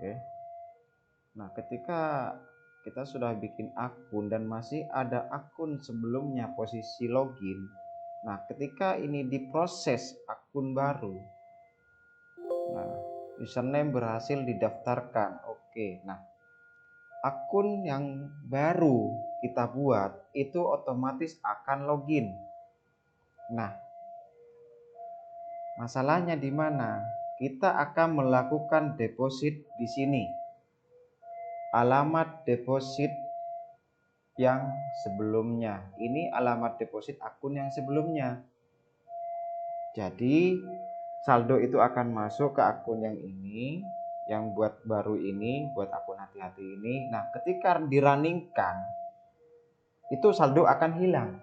Oke. Nah, ketika kita sudah bikin akun dan masih ada akun sebelumnya posisi login. Nah, ketika ini diproses akun baru. Nah, username berhasil didaftarkan. Oke. Nah, akun yang baru kita buat itu otomatis akan login. Nah, masalahnya di mana? Kita akan melakukan deposit di sini. Alamat deposit yang sebelumnya. Ini alamat deposit akun yang sebelumnya. Jadi, saldo itu akan masuk ke akun yang ini, yang buat baru ini, buat akun hati-hati ini. Nah, ketika dirunningkan, itu saldo akan hilang.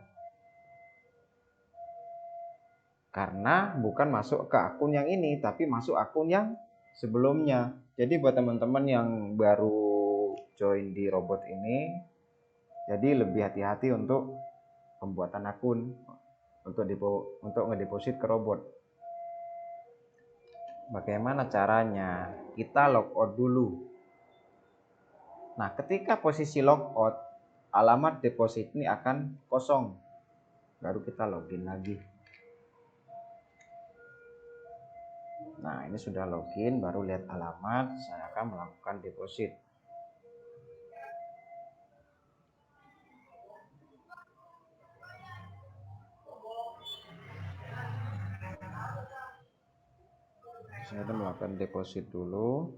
Karena bukan masuk ke akun yang ini, tapi masuk akun yang sebelumnya. Jadi buat teman-teman yang baru join di robot ini, jadi lebih hati-hati untuk pembuatan akun untuk ngedeposit ke robot. Bagaimana caranya? Kita logout dulu. Nah, ketika posisi logout, alamat deposit ini akan kosong. Baru kita login lagi. Nah, ini sudah login, baru lihat alamat, saya akan melakukan deposit. Saya akan melakukan deposit dulu.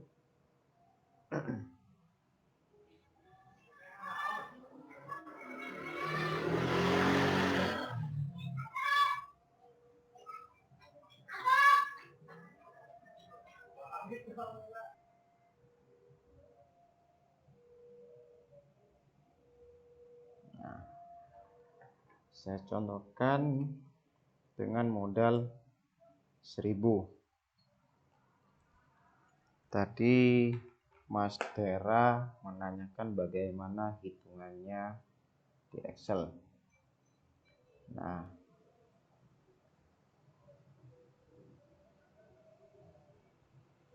Nah, saya contohkan dengan modal 1000. Tadi Mas Tera menanyakan bagaimana hitungannya di Excel. Nah,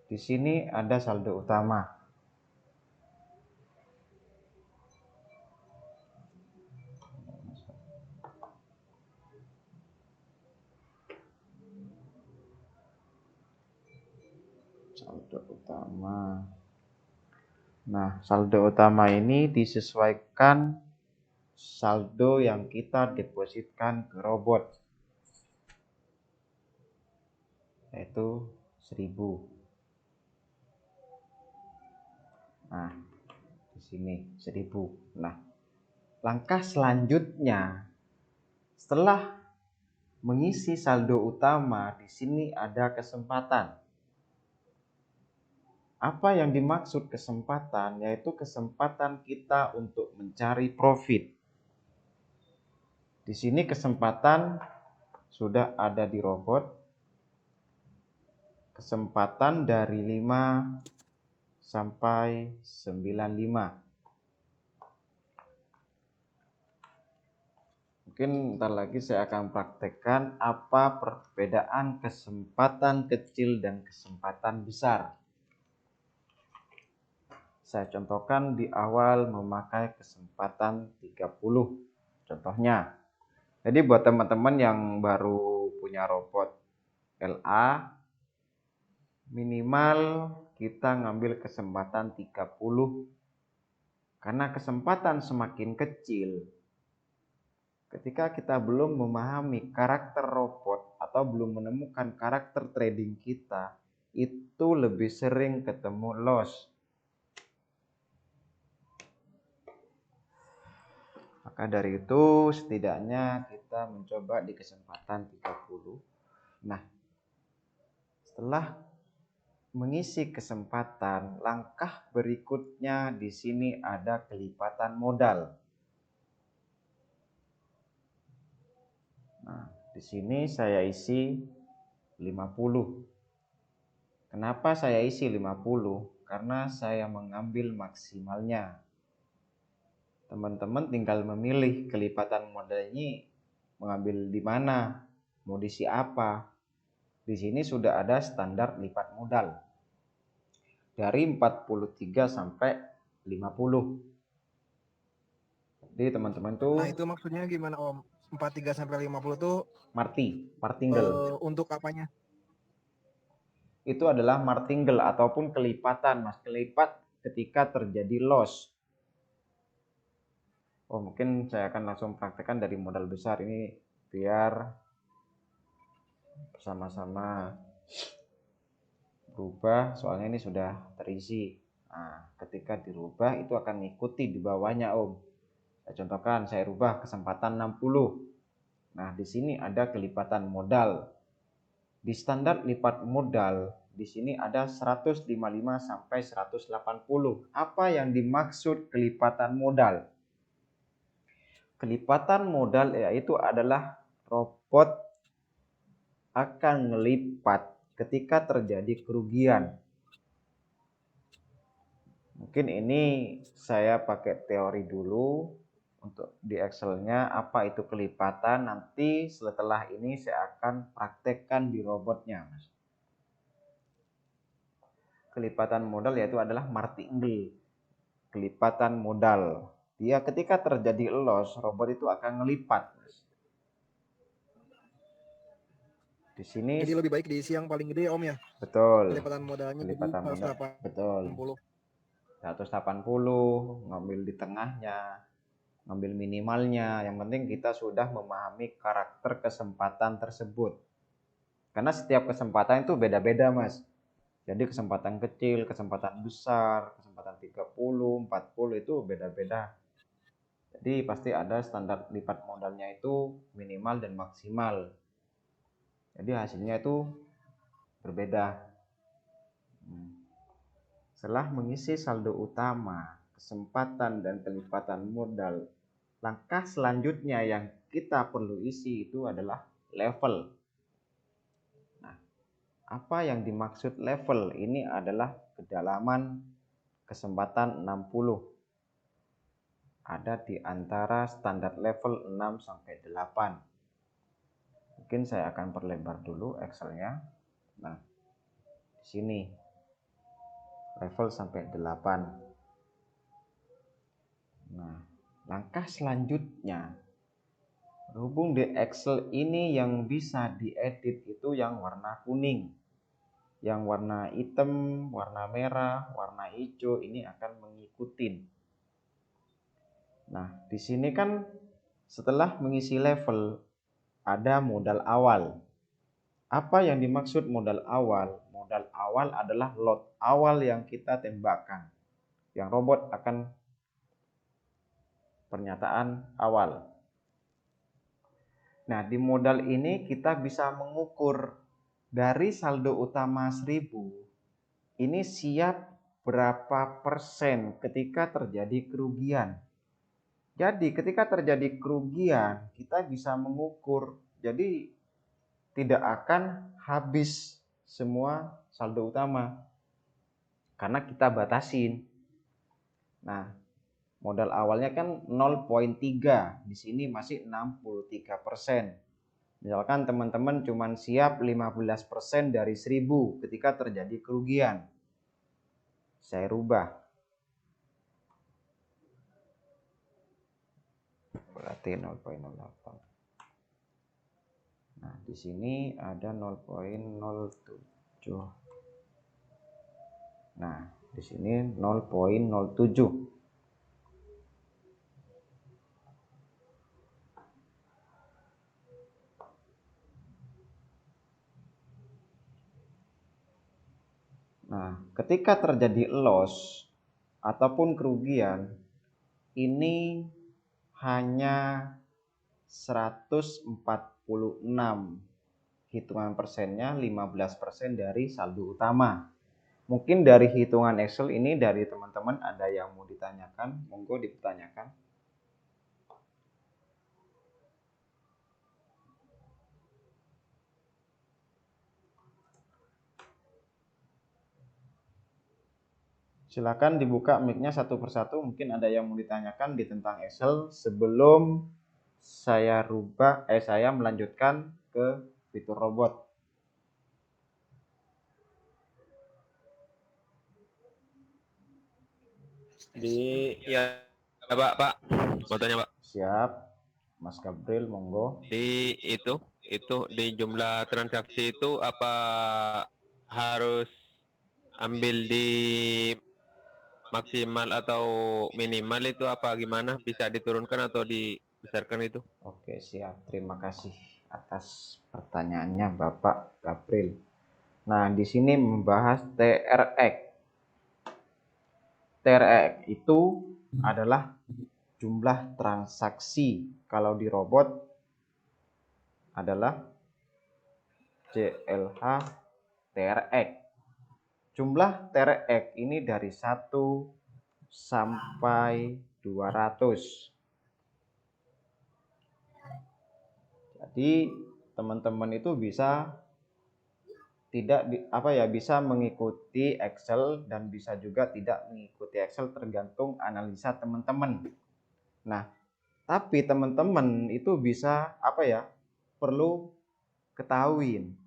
di sini ada saldo utama. Saldo utama. Nah, saldo utama ini disesuaikan saldo yang kita depositkan ke robot, yaitu 1000. Nah, di sini 1000. Nah, langkah selanjutnya setelah mengisi saldo utama, di sini ada kesempatan. Apa yang dimaksud kesempatan? Yaitu kesempatan kita untuk mencari profit. Di sini kesempatan sudah ada di robot. Kesempatan dari 5 sampai 95. Mungkin ntar lagi saya akan praktekkan apa perbedaan kesempatan kecil dan kesempatan besar. Saya contohkan di awal memakai kesempatan 30. Contohnya, jadi buat teman-teman yang baru punya robot LA, minimal kita ngambil kesempatan 30. Karena kesempatan semakin kecil, ketika kita belum memahami karakter robot atau belum menemukan karakter trading kita, itu lebih sering ketemu loss. Maka dari itu setidaknya kita mencoba di kesempatan 30. Nah, setelah mengisi kesempatan, langkah berikutnya di sini ada kelipatan modal. Nah, di sini saya isi 50. Kenapa saya isi 50? Karena saya mengambil maksimalnya. Teman-teman tinggal memilih kelipatan modal ini mengambil di mana, mau diisi apa. Di sini sudah ada standar lipat modal. dari 43 sampai 50. Jadi teman-teman tuh. Nah, itu maksudnya gimana Om? 43 sampai 50 tuh martingale. untuk apanya? Itu adalah martingale ataupun kelipatan, Mas. Kelipat ketika terjadi loss. Mungkin saya akan langsung praktekkan dari modal besar ini biar bersama-sama berubah, soalnya ini sudah terisi. Nah, ketika dirubah itu akan mengikuti di bawahnya, Om. Saya contohkan, saya rubah kesempatan 60. Nah, di sini ada kelipatan modal. Di standar lipat modal, di sini ada 155 sampai 180. Apa yang dimaksud kelipatan modal? Kelipatan modal yaitu adalah robot akan melipat ketika terjadi kerugian. Mungkin ini saya pakai teori dulu untuk di Excel-nya apa itu kelipatan. Nanti setelah ini saya akan praktekkan di robotnya, Mas. Kelipatan modal yaitu adalah martingale. Kelipatan modal. Dia ketika terjadi loss, robot itu akan ngelipat, Mas. Di sini Jadi lebih baik diisi yang paling gede Om ya? betul. Kelipatan modalnya Kelipatan jadi modal. Betul. 180, ngambil di tengahnya, ngambil minimalnya. Yang penting kita sudah memahami karakter kesempatan tersebut. Karena setiap kesempatan itu beda-beda, Mas. Jadi kesempatan kecil, kesempatan besar, kesempatan 30, 40 itu beda-beda. Jadi pasti ada standar lipat modalnya itu minimal dan maksimal. Jadi hasilnya itu berbeda. Setelah mengisi saldo utama, kesempatan dan kelipatan modal, langkah selanjutnya yang kita perlu isi itu adalah level. Nah, apa yang dimaksud level? Ini adalah kedalaman kesempatan 60. Ada di antara standar level 6 sampai 8. Mungkin saya akan perlebar dulu Excel-nya. Nah, di sini level sampai 8. Nah, langkah selanjutnya, berhubung di Excel ini yang bisa diedit itu yang warna kuning. Yang warna hitam, warna merah, warna hijau ini akan mengikuti. Nah, di sini kan setelah mengisi level ada modal awal. Apa yang dimaksud modal awal? Modal awal adalah lot awal yang kita tembakkan. Yang robot akan pernyataan awal. Nah, di modal ini kita bisa mengukur dari saldo utama 1000. Ini siap berapa persen ketika terjadi kerugian. Jadi ketika terjadi kerugian, kita bisa mengukur. Jadi tidak akan habis semua saldo utama karena kita batasin. Nah, modal awalnya kan 0,3, di sini masih 63%. Misalkan teman-teman cuma siap 15% dari 1000 ketika terjadi kerugian. Saya rubah. Berarti 0,08. Nah, di sini ada 0,07. Nah, di sini 0,07. Nah, ketika terjadi loss ataupun kerugian, ini hanya 146. Hitungan persennya 15% dari saldo utama. Mungkin dari hitungan Excel ini dari teman-teman ada yang mau ditanyakan, monggo ditanyakan. Silakan dibuka mic-nya satu persatu, mungkin ada yang mau ditanyakan di tentang Excel sebelum saya melanjutkan ke fitur robot. Ya Pak, mau tanya Pak. Siap, Mas Gabriel, monggo. Itu di jumlah transaksi itu apa harus ambil di maksimal atau minimal itu apa gimana? Bisa diturunkan atau dibesarkan itu? Oke, siap. Terima kasih atas pertanyaannya Bapak Gabriel. Nah, di sini membahas TRX. TRX itu adalah jumlah transaksi. Kalau di robot adalah JLH TRX. Jumlah TRX ini dari 1 sampai 200. Jadi teman-teman itu bisa bisa mengikuti Excel dan bisa juga tidak mengikuti Excel tergantung analisa teman-teman. Nah, tapi teman-teman itu bisa perlu ketahuin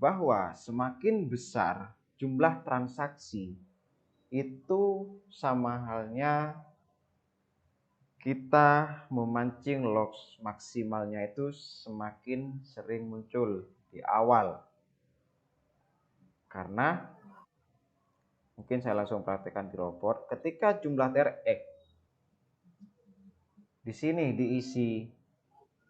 bahwa semakin besar jumlah transaksi itu sama halnya kita memancing loss maksimalnya itu semakin sering muncul di awal. Karena mungkin saya langsung praktekkan di robot, ketika jumlah TRX di sini diisi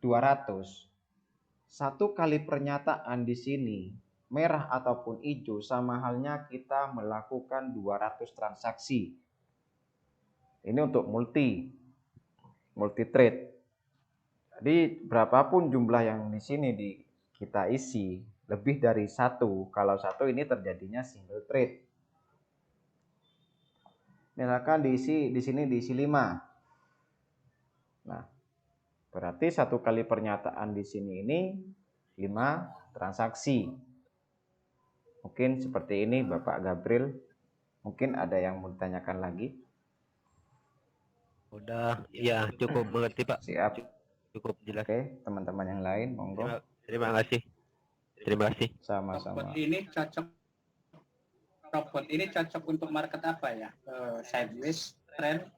200, satu kali pernyataan di sini merah ataupun hijau sama halnya kita melakukan 200 transaksi. Ini untuk multi trade. Jadi berapapun jumlah yang di sini kita isi, lebih dari satu. Kalau satu ini terjadinya single trade. Misalkan di sini diisi 5. Nah, berarti satu kali pernyataan di sini ini 5 transaksi. Mungkin seperti ini Bapak Gabriel. Mungkin ada yang mau ditanyakan lagi? Udah, ya cukup mengerti Pak. Siap. Cukup jelas. Oke, teman-teman yang lain, monggo. Terima kasih. Terima kasih. Sama-sama. Robot ini cocok untuk market apa ya? Sideways, trend,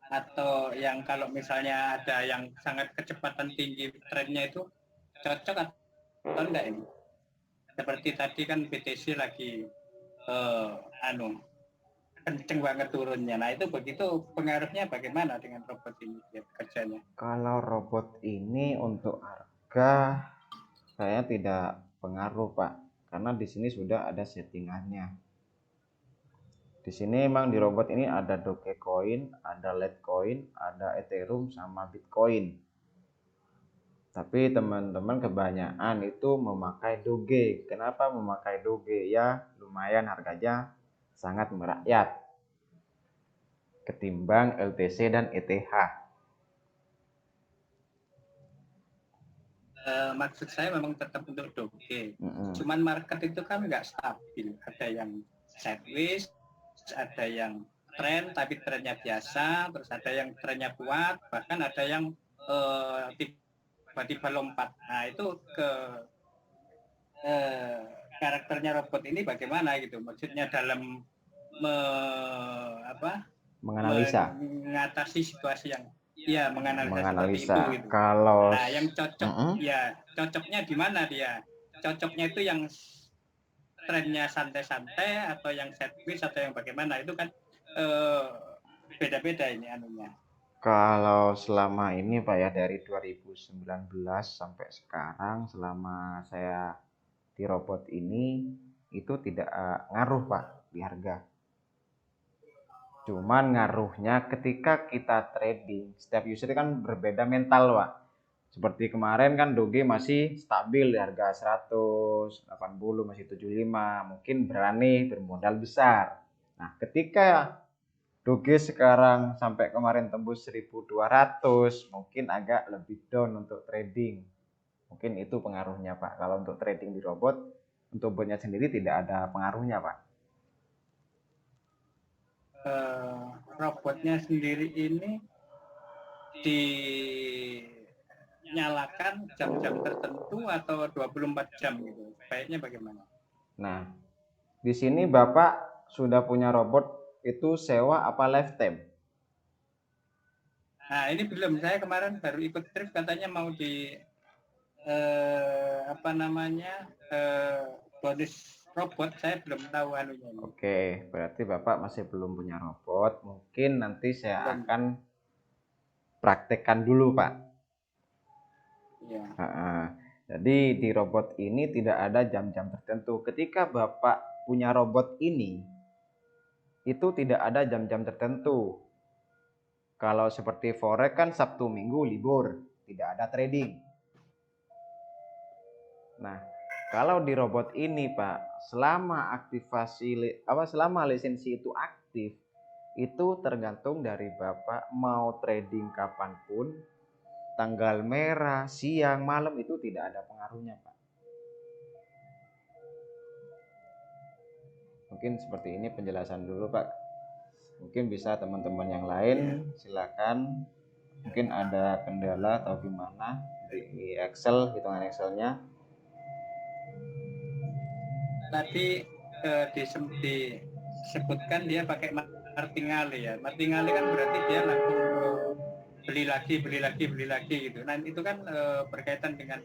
atau yang kalau misalnya ada yang sangat kecepatan tinggi trendnya itu cocok atau enggak ini? Seperti tadi kan BTC lagi kenceng banget turunnya. Nah itu begitu pengaruhnya bagaimana dengan robot ini ya, kerjanya? Kalau robot ini untuk harga saya tidak pengaruh Pak, karena di sini sudah ada settingannya. Di sini memang di robot ini ada Dogecoin, ada Litecoin, ada Ethereum sama Bitcoin. Tapi teman-teman kebanyakan itu memakai Doge. Kenapa memakai Doge? Ya lumayan harganya sangat merakyat ketimbang LTC dan ETH. Maksud saya memang tetap untuk Doge. Cuman market itu kan nggak stabil. Ada yang sideways, ada yang tren tapi trennya biasa, terus ada yang trennya kuat, bahkan ada yang tiba-tiba lompat. Nah itu karakternya robot ini bagaimana gitu? Maksudnya dalam menganalisa, mengatasi situasi yang menganalisa seperti itu gitu. Kalau yang cocok cocoknya di mana dia? Cocoknya itu yang trennya santai-santai atau yang sideways atau yang bagaimana? Itu kan beda-beda ini anunya. Kalau selama ini Pak ya, dari 2019 sampai sekarang selama saya di robot ini itu tidak ngaruh Pak di harga. Cuman ngaruhnya ketika kita trading, setiap user kan berbeda mental Pak. Seperti kemarin kan Doge masih stabil di harga 180, masih 75, mungkin berani bermodal besar. Nah, ketika Doge sekarang sampai kemarin tembus 1.200, mungkin agak lebih down untuk trading. Mungkin itu pengaruhnya Pak. Kalau untuk trading di robot, untuk botnya sendiri tidak ada pengaruhnya Pak. Robotnya sendiri ini dinyalakan jam-jam tertentu atau 24 jam gitu. Baiknya bagaimana? Nah, di sini Bapak sudah punya robot itu sewa apa lifetime? Nah, ini belum. Saya kemarin baru ikut trip, katanya mau di bonus robot. Saya belum tahu anunya. Oke, berarti Bapak masih belum punya robot. Mungkin nanti saya Belum. akan praktekkan dulu, Pak. Ya. Jadi di robot ini tidak ada jam-jam tertentu. Ketika Bapak punya robot ini, itu tidak ada jam-jam tertentu. Kalau seperti forex kan Sabtu Minggu libur, tidak ada trading. Nah, kalau di robot ini Pak, selama lisensi itu aktif, itu tergantung dari Bapak mau trading kapanpun, tanggal merah, siang, malam itu tidak ada pengaruhnya Pak. Mungkin seperti ini penjelasan dulu Pak. Mungkin bisa teman-teman yang lain silakan. Mungkin ada kendala atau gimana di Excel, hitungan Excelnya. Tadi disebutkan dia pakai martingale ya. Martingale kan berarti dia langsung beli lagi gitu. Nah itu kan berkaitan dengan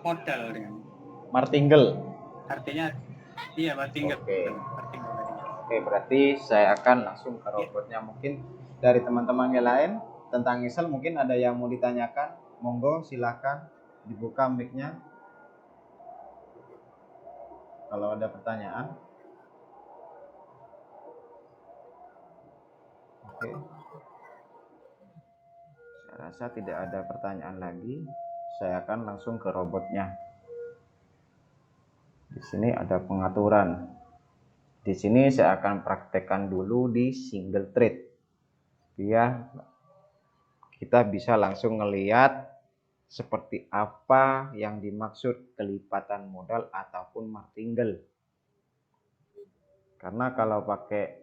modal dengan Martingale. Artinya iya martingale. Oke, berarti saya akan langsung ke robotnya. Mungkin dari teman-teman yang lain tentang Excel mungkin ada yang mau ditanyakan. Monggo silakan dibuka mic-nya. Kalau ada pertanyaan. Oke. Saya rasa tidak ada pertanyaan lagi. Saya akan langsung ke robotnya. Di sini ada pengaturan. Di sini saya akan praktekkan dulu di single trade. Biar kita bisa langsung ngelihat seperti apa yang dimaksud kelipatan modal ataupun martingale. Karena kalau pakai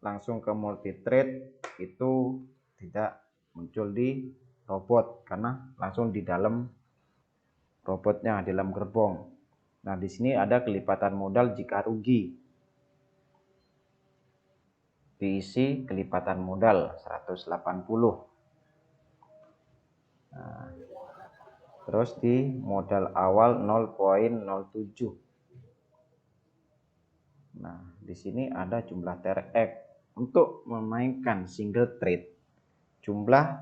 langsung ke multi trade itu tidak muncul di robot karena langsung di dalam robotnya, di dalam gerbong. Nah, di sini ada kelipatan modal jika rugi. Diisi kelipatan modal 180. Nah, terus di modal awal 0,07. Nah, di sini ada jumlah TRX. Untuk memainkan single trade, jumlah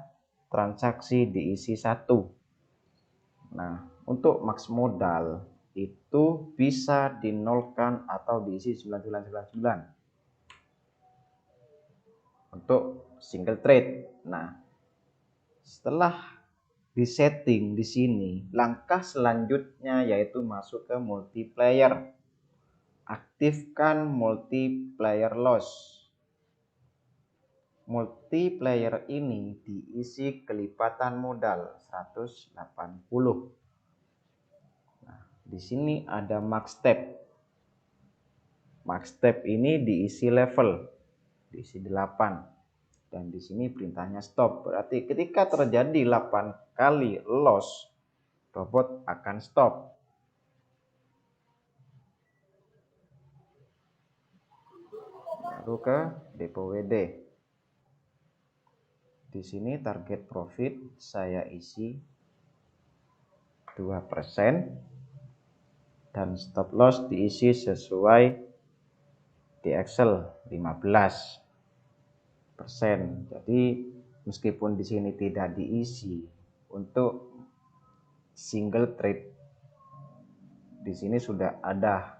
transaksi diisi 1. Nah, untuk max modal itu bisa dinolkan atau diisi 9999 untuk single trade. Nah, setelah disetting di sini, langkah selanjutnya yaitu masuk ke multiplayer. Aktifkan multiplayer loss. Multiplayer ini diisi kelipatan modal 180. Di sini ada max step. Max step ini diisi level, diisi 8. Dan di sini perintahnya stop. Berarti ketika terjadi 8 kali loss, robot akan stop. Baru ke depo WD. Di sini target profit saya isi 2%. Dan stop loss diisi sesuai di Excel 15%. Jadi meskipun di sini tidak diisi untuk single trade, di sini sudah ada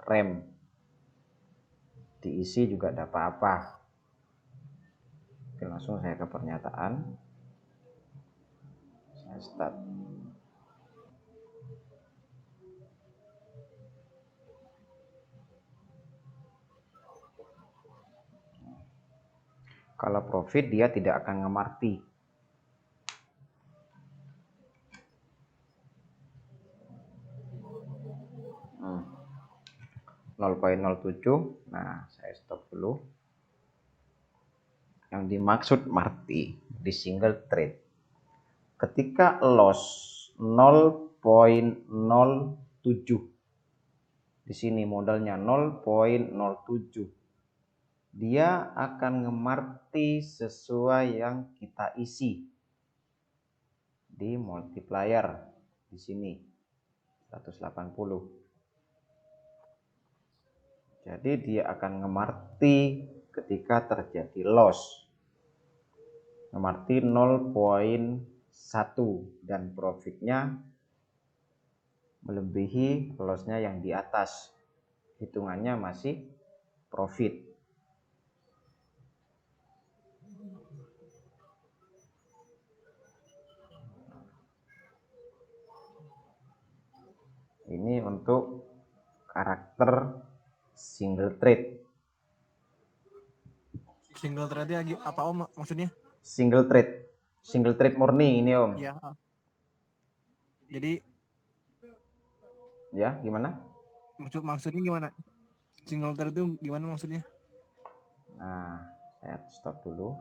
rem, diisi juga tidak apa-apa. Oke, langsung saya ke pernyataan. Saya start. Kalau profit dia tidak akan ngemarti. Hmm. 0,07. Nah, saya stop dulu. Yang dimaksud marti di single trade. Ketika loss 0,07. Di sini modalnya 0,07. dia akan ngemarti sesuai yang kita isi di multiplier di sini 180. Jadi dia akan ngemarti ketika terjadi loss. Ngemarti 0,1 dan profitnya melebihi lossnya yang di atas. Hitungannya masih profit. Ini untuk karakter single trade. Single trade apa Om maksudnya? Single trade murni ini Om. Iya. Jadi Ya, gimana? maksudnya gimana? Single trade itu gimana maksudnya? Nah, saya stop dulu.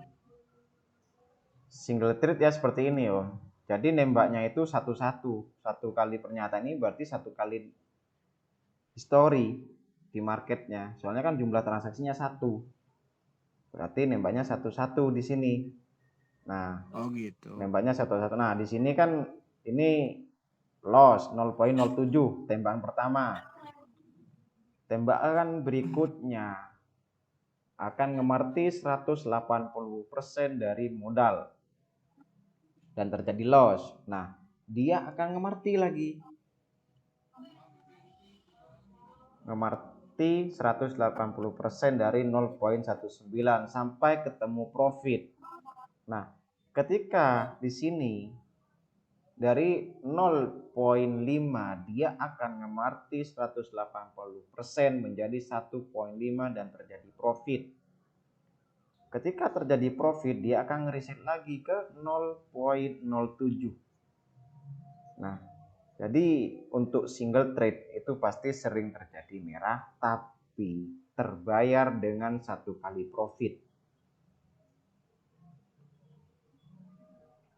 Single trade ya seperti ini Om. Jadi nembaknya itu satu-satu. Satu kali pernyataan ini berarti satu kali history di marketnya. Soalnya kan jumlah transaksinya satu. Berarti nembaknya satu-satu di sini. Nah, Oh gitu. nembaknya satu-satu. Nah, di sini kan ini loss 0,07 tembakan pertama. Tembakan berikutnya akan ngemarti 180% dari modal dan terjadi loss. Nah, dia akan ngemarti lagi. Ngemarti 180% dari 0,19 sampai ketemu profit. Nah, ketika di sini dari 0,5 dia akan ngemarti 180% menjadi 1,5 dan terjadi profit. Ketika terjadi profit dia akan ngereset lagi ke 0,07. Nah, jadi untuk single trade itu pasti sering terjadi merah tapi terbayar dengan satu kali profit.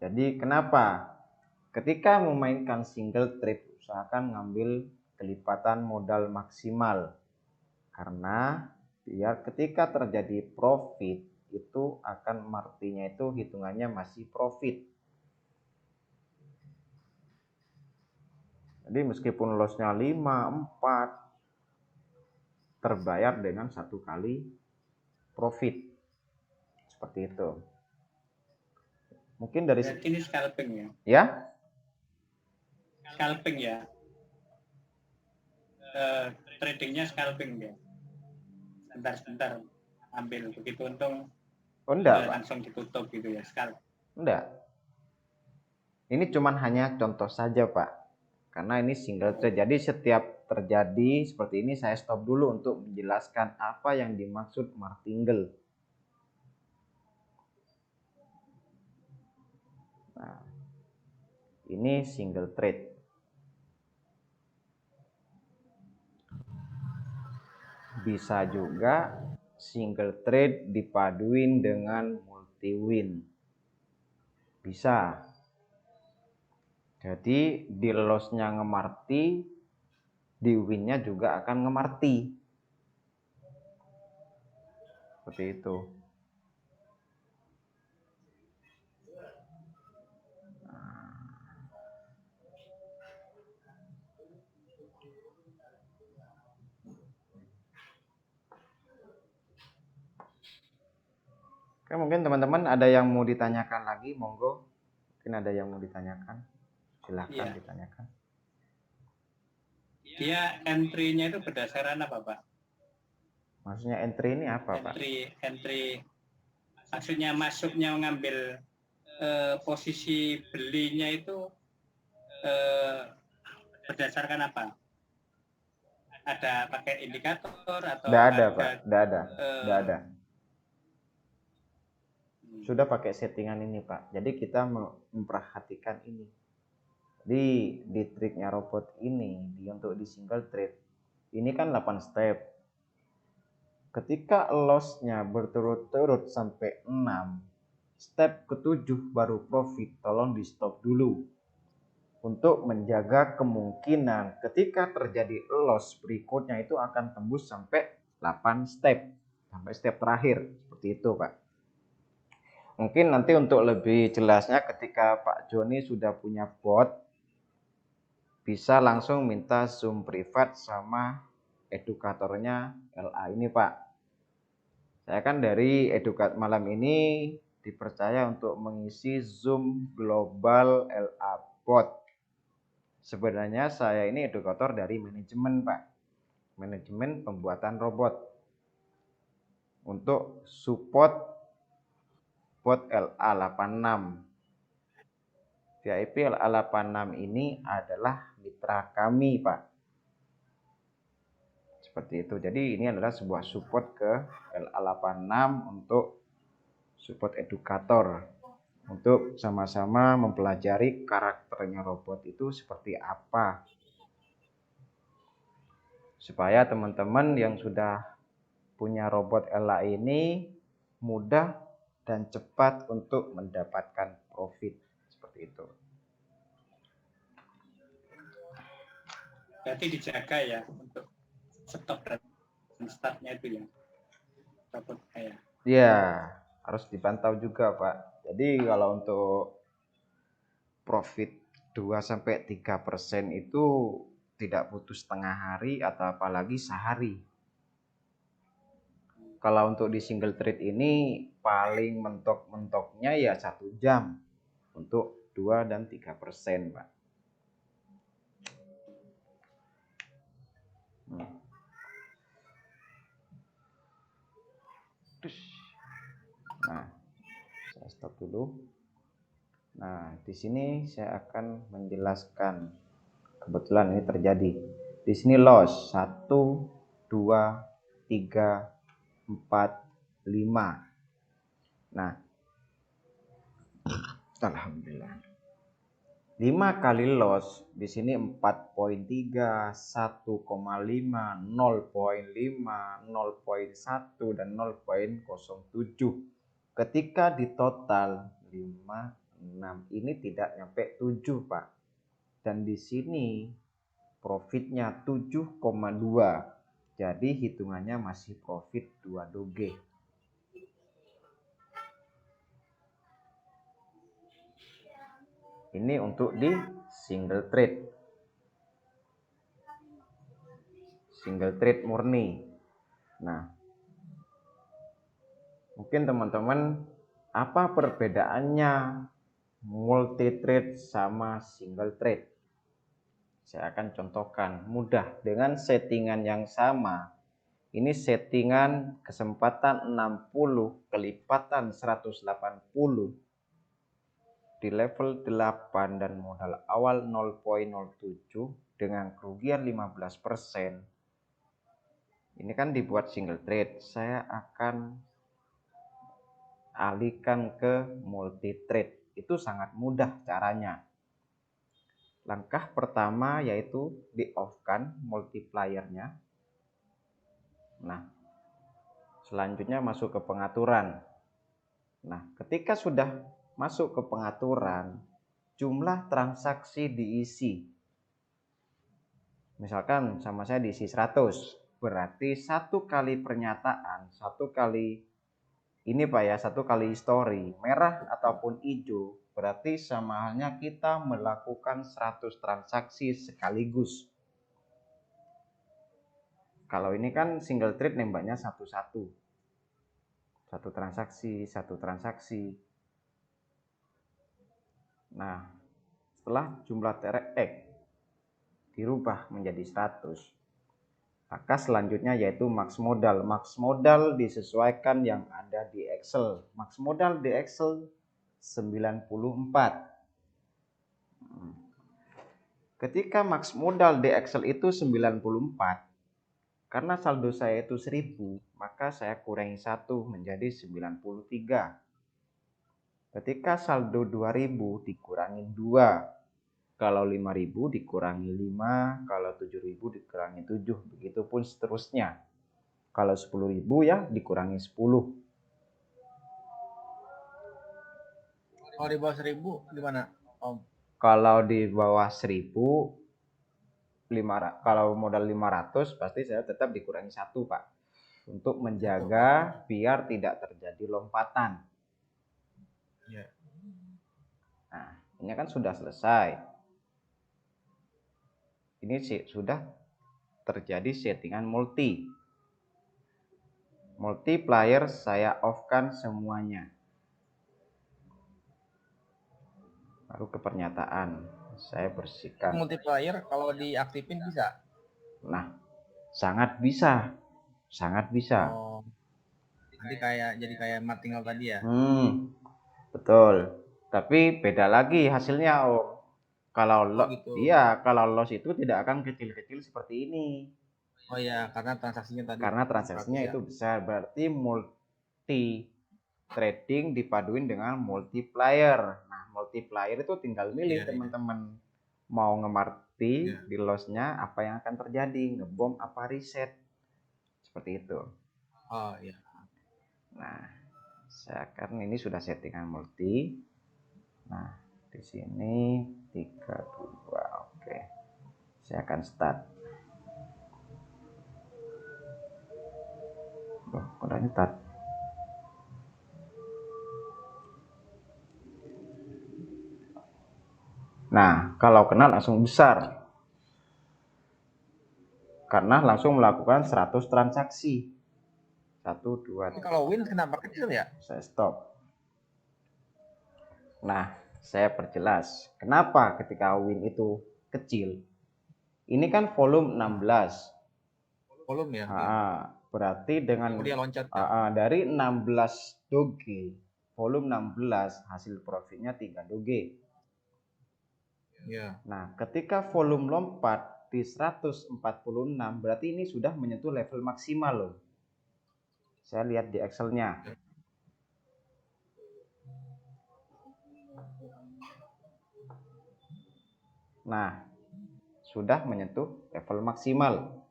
Jadi kenapa? Ketika memainkan single trade usahakan ngambil kelipatan modal maksimal. Karena biar ketika terjadi profit itu akan martinya itu hitungannya masih profit. Jadi meskipun lossnya 5, 4 terbayar dengan satu kali profit. Seperti itu. Mungkin dari Berarti ini scalping ya? Ya? Scalping ya? Tradingnya scalping ya? Sebentar ambil begitu untung langsung ditutup gitu ya, scalp. Enggak. Ini cuman hanya contoh saja Pak. Karena ini single trade. Jadi setiap terjadi seperti ini saya stop dulu untuk menjelaskan apa yang dimaksud martingale. Nah, ini single trade. Bisa juga single trade dipaduin dengan multi win. Bisa. Jadi di loss-nya ngemarti, di win-nya juga akan ngemarti. Seperti itu. Oke, mungkin teman-teman ada yang mau ditanyakan lagi, monggo. Mungkin ada yang mau ditanyakan. Silahkan ditanyakan. Dia entry-nya itu berdasarkan apa, Pak? Maksudnya entry ini apa, Pak? Entry maksudnya masuknya mengambil posisi belinya itu berdasarkan apa? Ada pakai indikator atau Tidak ada, Pak. Tidak ada. Sudah pakai settingan ini Pak. Jadi kita memperhatikan ini. Di triknya robot ini untuk di single trade ini kan 8 step. Ketika lossnya berturut-turut sampai 6, step ke-7 baru profit. Tolong di stop dulu untuk menjaga kemungkinan ketika terjadi loss berikutnya itu akan tembus sampai 8 step. sampai step terakhir seperti itu, Pak. Mungkin nanti untuk lebih jelasnya ketika Pak Joni sudah punya bot, bisa langsung minta Zoom privat sama edukatornya LA ini, Pak. Saya kan dari edukat malam ini dipercaya untuk mengisi Zoom Global LA Bot. Sebenarnya saya ini edukator dari manajemen, Pak. Manajemen pembuatan robot. Untuk support bot LA86. VIP LA86 ini adalah mitra kami, Pak. Seperti itu. Jadi ini adalah sebuah support ke LA86 untuk support edukator. Untuk sama-sama mempelajari karakternya robot itu seperti apa. Supaya teman-teman yang sudah punya robot LA ini mudah dan cepat untuk mendapatkan profit. Seperti itu. Berarti dijaga ya untuk stop dan startnya itu ya. Robotnya ya. Ya, harus dipantau juga, Pak. Jadi kalau untuk profit 2-3% itu tidak putus setengah hari atau apalagi sehari. Kalau untuk di single trade ini paling mentok-mentoknya ya 1 jam untuk 2-3%, Pak. Nah, saya stop dulu. Nah, di sini saya akan menjelaskan. Kebetulan ini terjadi. Di sini loss 1, 2, 3, 4, 5. Nah, alhamdulillah. 5 kali loss di sini 4,3, 1,5, 0,5, 0,1 dan 0,07. Ketika di total 5, 6 ini tidak nyampe 7, Pak. Dan di sini profitnya 7,2. Jadi hitungannya masih profit 2 doge. Ini untuk di single trade. Single trade murni. Nah, mungkin teman-teman apa perbedaannya multi trade sama single trade? Saya akan contohkan mudah dengan settingan yang sama. Ini settingan kesempatan 60 kelipatan 180 di level 8 dan modal awal 0,07 dengan kerugian 15%. Ini kan dibuat single trade. Saya akan alihkan ke multi trade. Itu sangat mudah caranya. Langkah pertama yaitu di off-kan multipliernya. Nah, selanjutnya masuk ke pengaturan. Nah, ketika sudah masuk ke pengaturan, jumlah transaksi diisi. Misalkan sama saya diisi 100, berarti 1 kali pernyataan, 1 kali ini Pak ya, 1 kali story, merah ataupun hijau, berarti sama halnya kita melakukan 100 transaksi sekaligus. Kalau ini kan single trade nembaknya satu-satu. 1 transaksi, 1 transaksi. Nah, setelah jumlah TRX dirubah menjadi 100, maka selanjutnya yaitu max modal. Max modal disesuaikan yang ada di Excel. Max modal di Excel 94. Ketika max modal di Excel itu 94, karena saldo saya itu 1000, maka saya kurangi 1 menjadi 93. Ketika saldo 2000 dikurangi 2. Kalau 5000 dikurangi 5, kalau 7000 dikurangi 7, begitupun seterusnya. Kalau 10.000 ya dikurangi 10. Kalau di bawah 1000 gimana, Om? Kalau di bawah 1000, kalau modal 500 pasti saya tetap dikurangi 1, Pak. untuk menjaga biar tidak terjadi lompatan. Ya. Nah, ini kan sudah selesai. Ini sih sudah terjadi settingan multiplier saya off-kan semuanya. Baru ke pernyataan saya bersihkan. Multiplier kalau diaktifin bisa. Nah, sangat bisa. Oh, nanti jadi kayak martingale tadi ya. Betul. Tapi beda lagi hasilnya, Om. Kalau gitu. Iya, kalau loss itu tidak akan kecil-kecil seperti ini. Oh ya, karena transaksinya tadi. Karena transaksinya itu besar, berarti multi trading dipaduin dengan multiplier. Nah, multiplier itu tinggal milih teman-teman mau ngemarti di lossnya apa yang akan terjadi, ngebom apa reset, seperti itu. Oh iya. Nah, karena ini sudah settingan multi. Nah, di sini 32. Oke. Saya akan start. Loh, kok ini start? Nah, kalau kena langsung besar. Karena langsung melakukan 100 transaksi. 1, 2, 3. Kalau win kenapa kecil ya? Saya stop. Nah, saya perjelas. Kenapa ketika win itu kecil? Ini kan volume 16. Volume ya? Berarti dengan dia loncat, dari 16 doge, volume 16, hasil profitnya 3 doge. Ya. Nah, ketika volume lompat di 146, berarti ini sudah menyentuh level maksimal loh. Saya lihat di Excel-nya. Nah, sudah menyentuh level maksimal.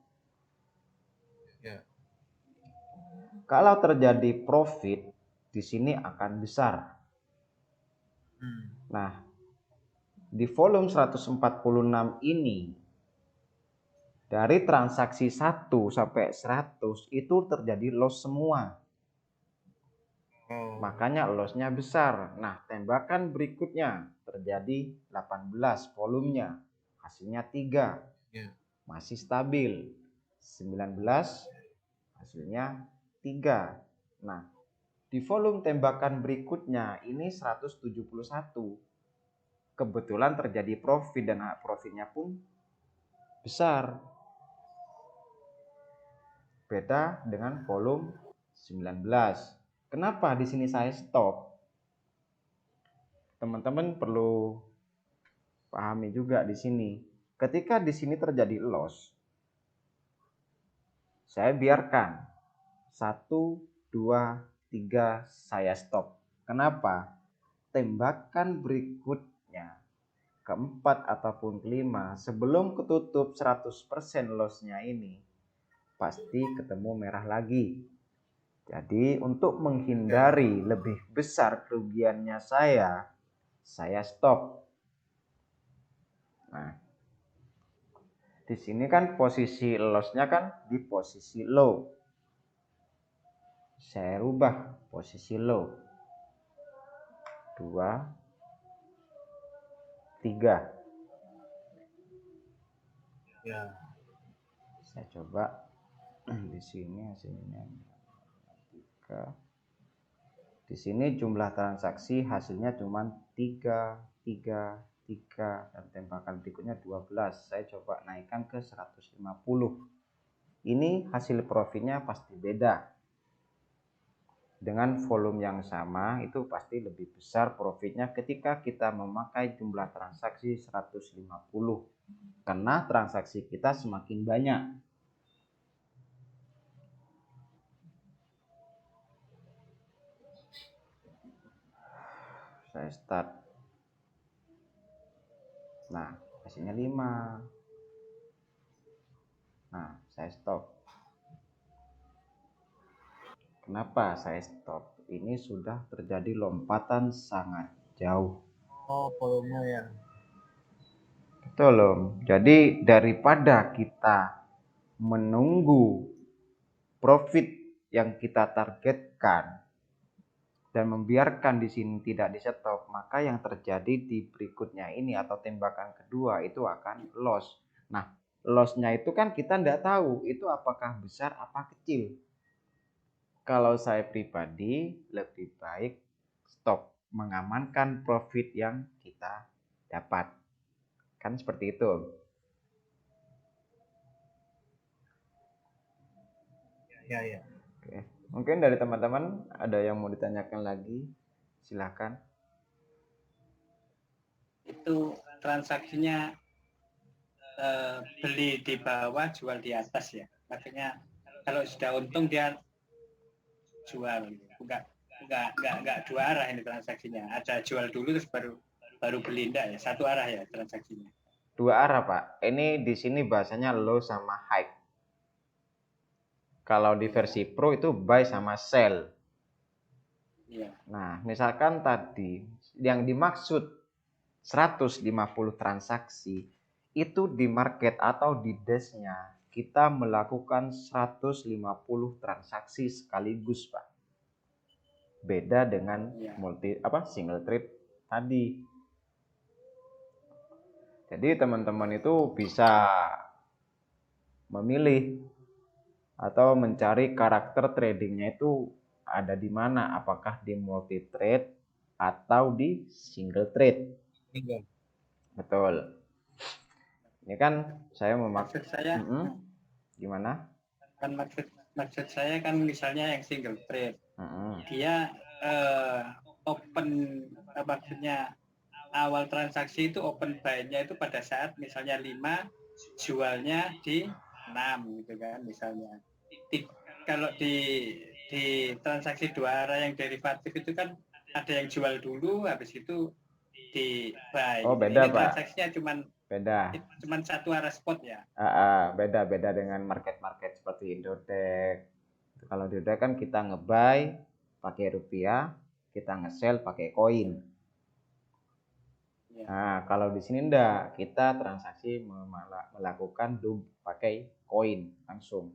Ya. Kalau terjadi profit, di sini akan besar. Nah, di volume 146 ini, dari transaksi 1 sampai 100 itu terjadi loss semua. Makanya lossnya besar. Nah, tembakan berikutnya terjadi 18 volumenya. Hasilnya 3. Masih stabil. 19 hasilnya 3. Nah, di volume tembakan berikutnya ini 171. Kebetulan terjadi profit dan profitnya pun besar. Beda dengan volume 19. Kenapa di sini saya stop? Teman-teman perlu pahami juga di sini. Ketika di sini terjadi loss, saya biarkan 1, 2, 3 saya stop. Kenapa? Tembakan berikutnya keempat ataupun kelima sebelum ketutup 100% lossnya ini pasti ketemu merah lagi. Jadi untuk menghindari lebih besar kerugiannya saya stop. Nah, di sini kan posisi lossnya kan di posisi low. Saya rubah posisi low. 2, 3. Ya. Saya coba di sini hasilnya 3. Di sini jumlah transaksi hasilnya cuma 3, 3, 3 dan tembakan berikutnya 12. Saya coba naikkan ke 150. Ini hasil profitnya pasti beda. Dengan volume yang sama itu pasti lebih besar profitnya ketika kita memakai jumlah transaksi 150. Karena transaksi kita semakin banyak. Saya start. Nah, hasilnya 5. Nah, saya stop. Kenapa saya stop? Ini sudah terjadi lompatan sangat jauh. Oh, volume ya. Betul loh. Jadi daripada kita menunggu profit yang kita targetkan dan membiarkan di sini tidak di stop, maka yang terjadi di berikutnya ini atau tembakan kedua itu akan loss. Nah, lossnya itu kan kita tidak tahu itu apakah besar apa kecil. Kalau saya pribadi lebih baik stop, mengamankan profit yang kita dapat. Kan seperti itu. Ya. Oke. Mungkin dari teman-teman ada yang mau ditanyakan lagi, silakan. Itu transaksinya beli di bawah, jual di atas ya. Maksudnya kalau sudah untung dia jual, enggak dua arah ini transaksinya. Ada jual dulu terus baru beli, enggak ya, satu arah ya transaksinya. Dua arah, Pak. Ini di sini bahasanya low sama high. Kalau di versi Pro itu buy sama sell. Iya. Nah, misalkan tadi yang dimaksud 150 transaksi itu di market atau di desk-nya kita melakukan 150 transaksi sekaligus, Pak. Beda dengan single trade tadi. Jadi teman-teman itu bisa memilih atau mencari karakter tradingnya itu ada di mana, apakah di multi trade atau di single trade. Betul. Ini kan saya Maksud saya gimana? Kan maksud saya kan misalnya yang single trade, dia open, maksudnya awal transaksi itu open buy-nya itu pada saat misalnya 5, jualnya di 6 gitu kan misalnya. Kalau di transaksi dua arah yang derivatif itu kan ada yang jual dulu habis itu di buy. Oh, beda, ini Pak. transaksinya cuman satu arah spot ya. Beda dengan market seperti Indodex. Kalau di Indodex kan kita nge-buy pakai rupiah, kita nge-sell pakai koin. Nah, kalau di sini enggak, kita transaksi melakukan pakai koin langsung.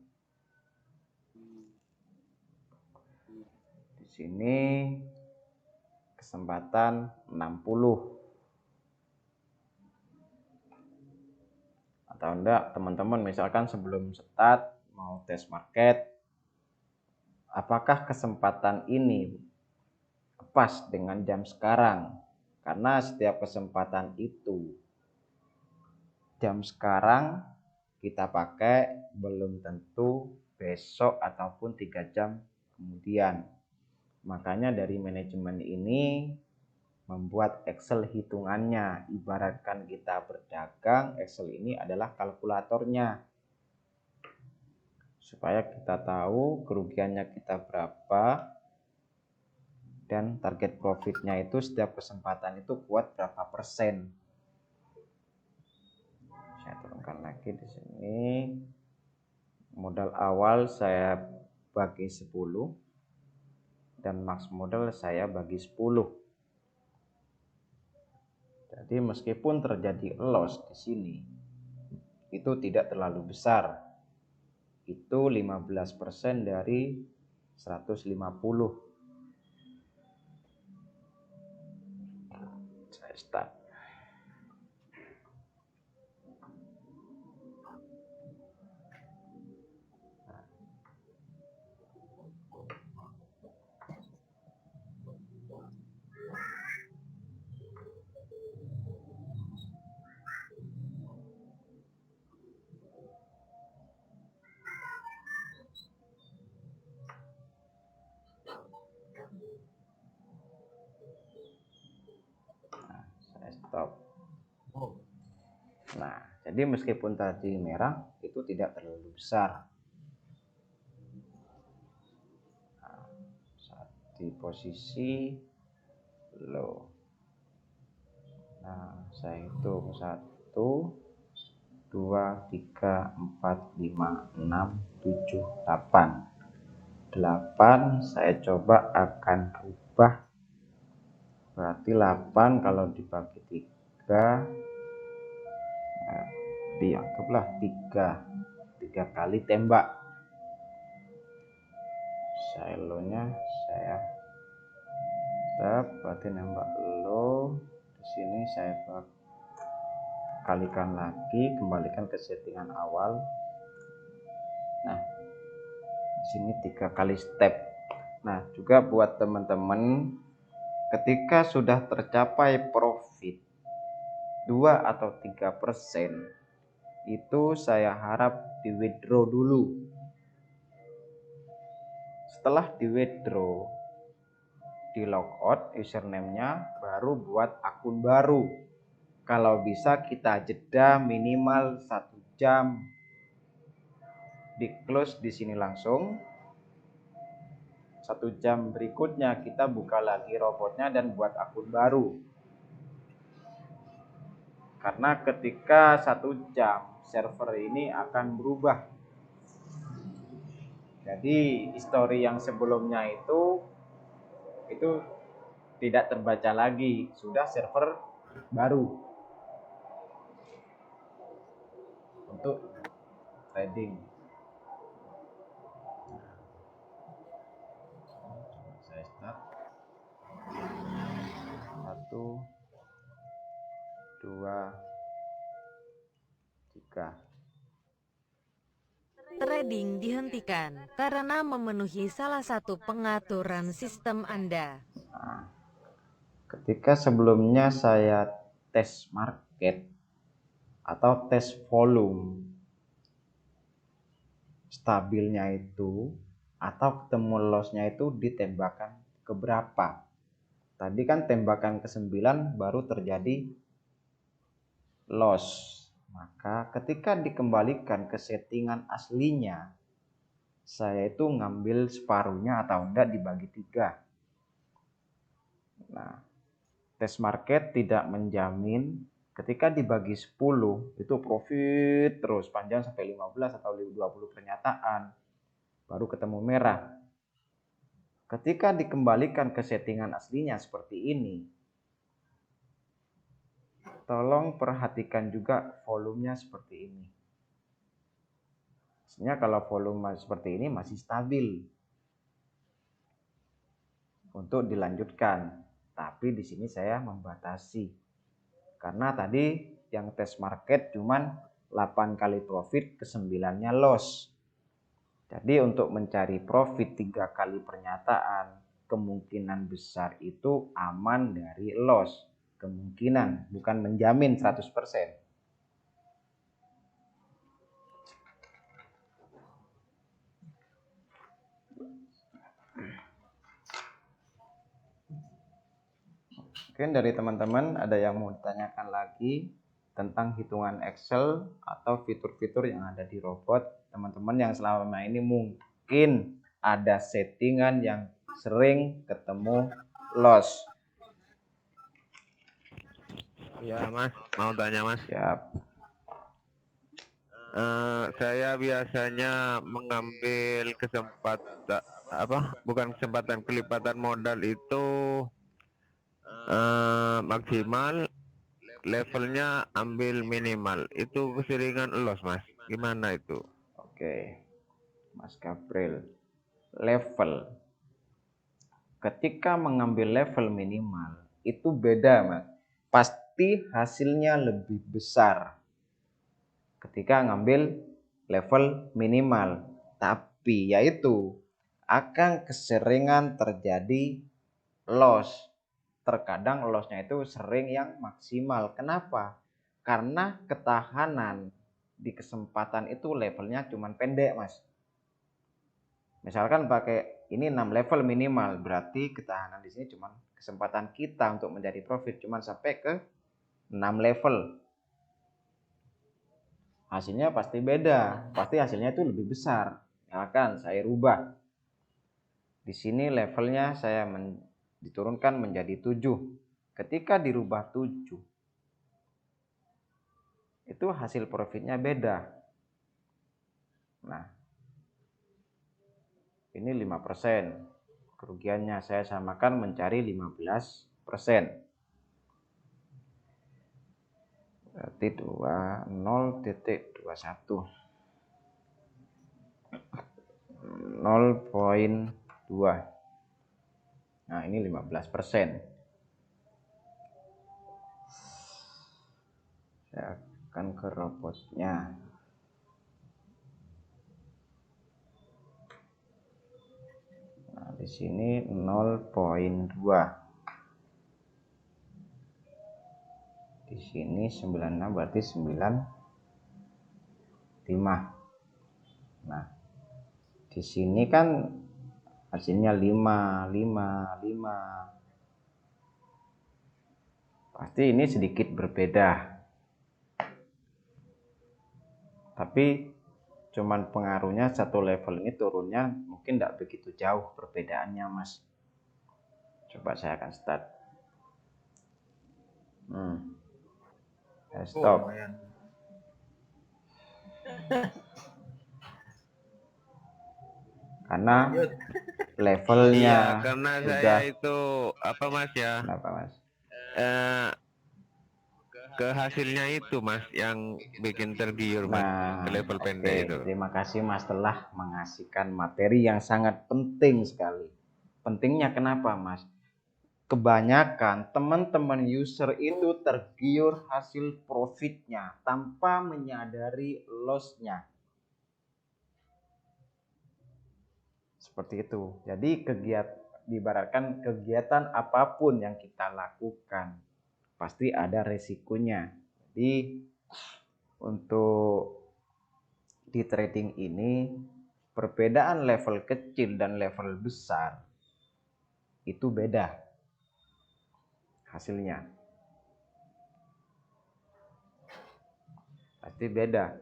Di sini kesempatan 60. Atau enggak, teman-teman misalkan sebelum start mau tes market, apakah kesempatan ini pas dengan jam sekarang? Karena setiap kesempatan itu jam sekarang kita pakai belum tentu besok ataupun 3 jam kemudian. Makanya dari manajemen ini membuat Excel hitungannya. Ibaratkan kita berdagang, Excel ini adalah kalkulatornya. Supaya kita tahu kerugiannya kita berapa dan target profitnya itu setiap kesempatan itu kuat berapa persen. Saya turunkan lagi di sini. Modal awal saya bagi 10 dan max modal saya bagi 10. Jadi meskipun terjadi loss di sini itu tidak terlalu besar. Itu 15% dari 150. Saya start. Stop. Nah, jadi meskipun tadi merah itu tidak terlalu besar. Nah, saat di posisi low. Nah, saya hitung 1, 2, 3, 4, 5, 6, 7, 8. 8 saya coba akan rubah. Berarti 8 kalau dibagi 3, dianggaplah 3 kali tembak. silonya saya tab, berarti nembak low. Di sini saya kalikan lagi, kembalikan ke settingan awal. Nah, di sini 3 kali step. Nah, juga buat teman-teman, ketika sudah tercapai profit 2 atau 3%, itu saya harap di withdraw dulu. Setelah di withdraw, di logout username-nya, baru buat akun baru. Kalau bisa kita jeda minimal 1 jam. Di close di sini langsung. 1 jam berikutnya kita buka lagi robotnya dan buat akun baru. Karena ketika 1 jam server ini akan berubah. Jadi history yang sebelumnya itu tidak terbaca lagi, sudah server baru untuk trading. Saya start 1 2 3. Trading dihentikan karena memenuhi salah satu pengaturan sistem Anda. Nah, ketika sebelumnya saya tes market atau tes volume, stabilnya itu atau ketemu lossnya itu ditembakkan ke berapa. Tadi kan tembakan ke-9 baru terjadi loss. Maka ketika dikembalikan ke settingan aslinya, saya itu ngambil separuhnya atau enggak dibagi 3. Nah, tes market tidak menjamin ketika dibagi 10 itu profit terus panjang sampai 15 atau 20 pernyataan baru ketemu merah. Ketika dikembalikan ke settingan aslinya seperti ini, tolong perhatikan juga volumenya seperti ini. Maksudnya kalau volume seperti ini masih stabil untuk dilanjutkan. Tapi di sini saya membatasi. Karena tadi yang tes market cuman 8 kali profit, ke-9-nya loss. Jadi untuk mencari profit 3 kali pernyataan, kemungkinan besar itu aman dari loss. Kemungkinan, bukan menjamin 100%. Mungkin dari teman-teman ada yang mau ditanyakan lagi tentang hitungan Excel atau fitur-fitur yang ada di robot. Teman-teman yang selama ini mungkin ada settingan yang sering ketemu loss. Ya Mas, mau tanya Mas. Siap. Saya biasanya mengambil kesempatan bukan kelipatan modal itu maksimal, levelnya ambil minimal. Itu keseringan loss Mas. Gimana itu? Oke, Mas Gabriel. Level. Ketika mengambil level minimal itu beda Mas. Pasti hasilnya lebih besar ketika ngambil level minimal. Tapi yaitu akan keseringan terjadi loss. Terkadang lossnya itu sering yang maksimal. Kenapa? Karena ketahanan di kesempatan itu levelnya cuma pendek Mas. Misalkan pakai ini 6 level minimal, berarti ketahanan di sini cuma kesempatan kita untuk menjadi profit cuma sampai ke 6 level. Hasilnya pasti beda, pasti hasilnya itu lebih besar. Misalkan saya rubah. Di sini levelnya saya diturunkan menjadi 7. Ketika dirubah 7, itu hasil profitnya beda. Nah, ini 5%. Kerugiannya saya samakan mencari 15%. Berarti 20.21. 0,21. Nah, ini 15%. Saya akan ke robotnya. Nah, di sini 0,2. Di sini 96 berarti 95. Nah, di sini kan hasilnya 5, 5, 5. Pasti ini sedikit berbeda. Tapi cuman pengaruhnya satu level ini turunnya mungkin tidak begitu jauh perbedaannya, Mas. Coba saya akan start. Saya stop. lumayan. Karena Lanjut. levelnya Iya, karena sudah. saya itu apa Mas ya? Kenapa, Mas? Ke hasilnya itu Mas yang bikin tergiur Mas Nah, ke level oke. pendek itu. Terima kasih Mas telah mengasihkan materi yang sangat penting sekali. Pentingnya kenapa, Mas? Kebanyakan teman-teman user itu tergiur hasil profitnya tanpa menyadari loss-nya. Seperti itu. Jadi diibaratkan kegiatan apapun yang kita lakukan pasti ada resikonya. Jadi untuk di trading ini perbedaan level kecil dan level besar itu beda hasilnya. Pasti beda.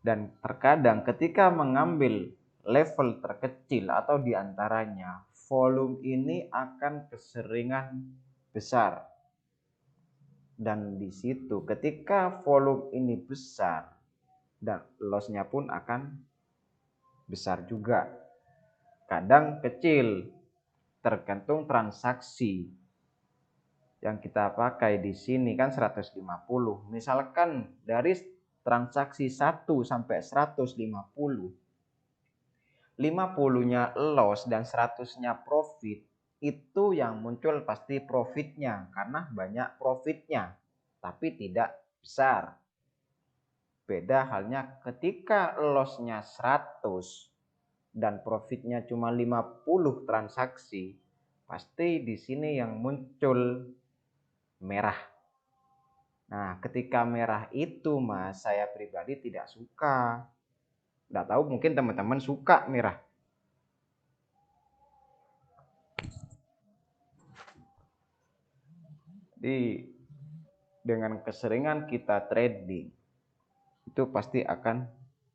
Dan terkadang ketika mengambil level terkecil atau diantaranya, volume ini akan keseringan besar. Dan di situ ketika volume ini besar, dan loss-nya pun akan besar juga. Kadang kecil, tergantung transaksi yang kita pakai di sini kan 150. Misalkan dari transaksi 1 sampai 150, 50-nya loss dan 100-nya profit, itu yang muncul pasti profitnya karena banyak profitnya, tapi tidak besar. Beda halnya ketika loss-nya 100 dan profitnya cuma 50 transaksi, pasti di sini yang muncul merah. Nah, ketika merah itu Mas, saya pribadi tidak suka. Nggak tahu mungkin teman-teman suka merah. Jadi dengan keseringan kita trading itu pasti akan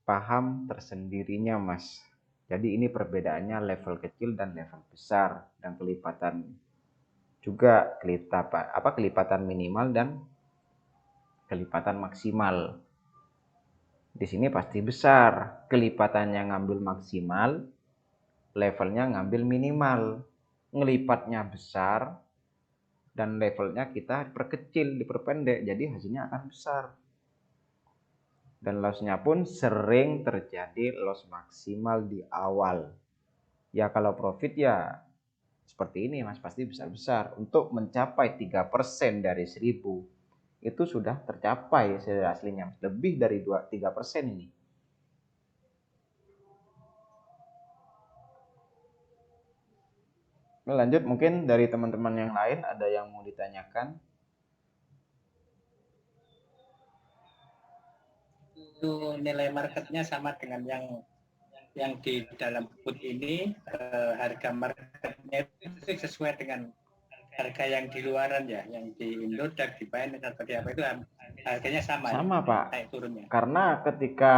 paham tersendirinya Mas. Jadi ini perbedaannya level kecil dan level besar dan kelipatan juga kelipatan minimal dan kelipatan maksimal. Di sini pasti besar, kelipatannya ngambil maksimal, levelnya ngambil minimal. Ngelipatnya besar dan levelnya kita perkecil, diperpendek, jadi hasilnya akan besar. Dan loss-nya pun sering terjadi loss maksimal di awal. Ya kalau profit ya seperti ini Mas, pasti besar-besar. Untuk mencapai 3% dari 1000 itu sudah tercapai aslinya, lebih dari 3% ini. Lanjut, mungkin dari teman-teman yang lain ada yang mau ditanyakan? Itu nilai marketnya sama dengan yang di dalam put ini, harga marketnya itu sesuai dengan harga yang di luaran ya, yang di Indodax, di Binance atau di apa itu harganya sama. Sama ya? Pak. Naik turunnya. Karena ketika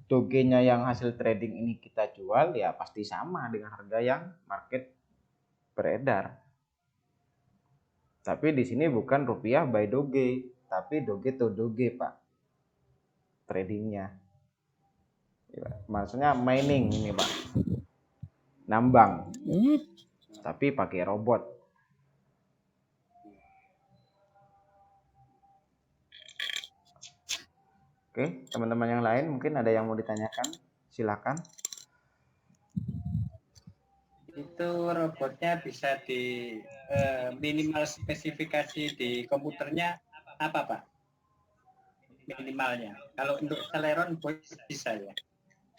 togenya yang hasil trading ini kita jual ya pasti sama dengan harga yang market beredar. Tapi di sini bukan rupiah by Doge, tapi Doge to Doge Pak. Tradingnya. Maksudnya mining ini Pak. Nambang. Tapi pakai robot. Oke, teman-teman yang lain mungkin ada yang mau ditanyakan? Silakan. Itu robotnya bisa di minimal spesifikasi di komputernya apa Pak? Minimalnya. Kalau untuk Celeron bisa ya.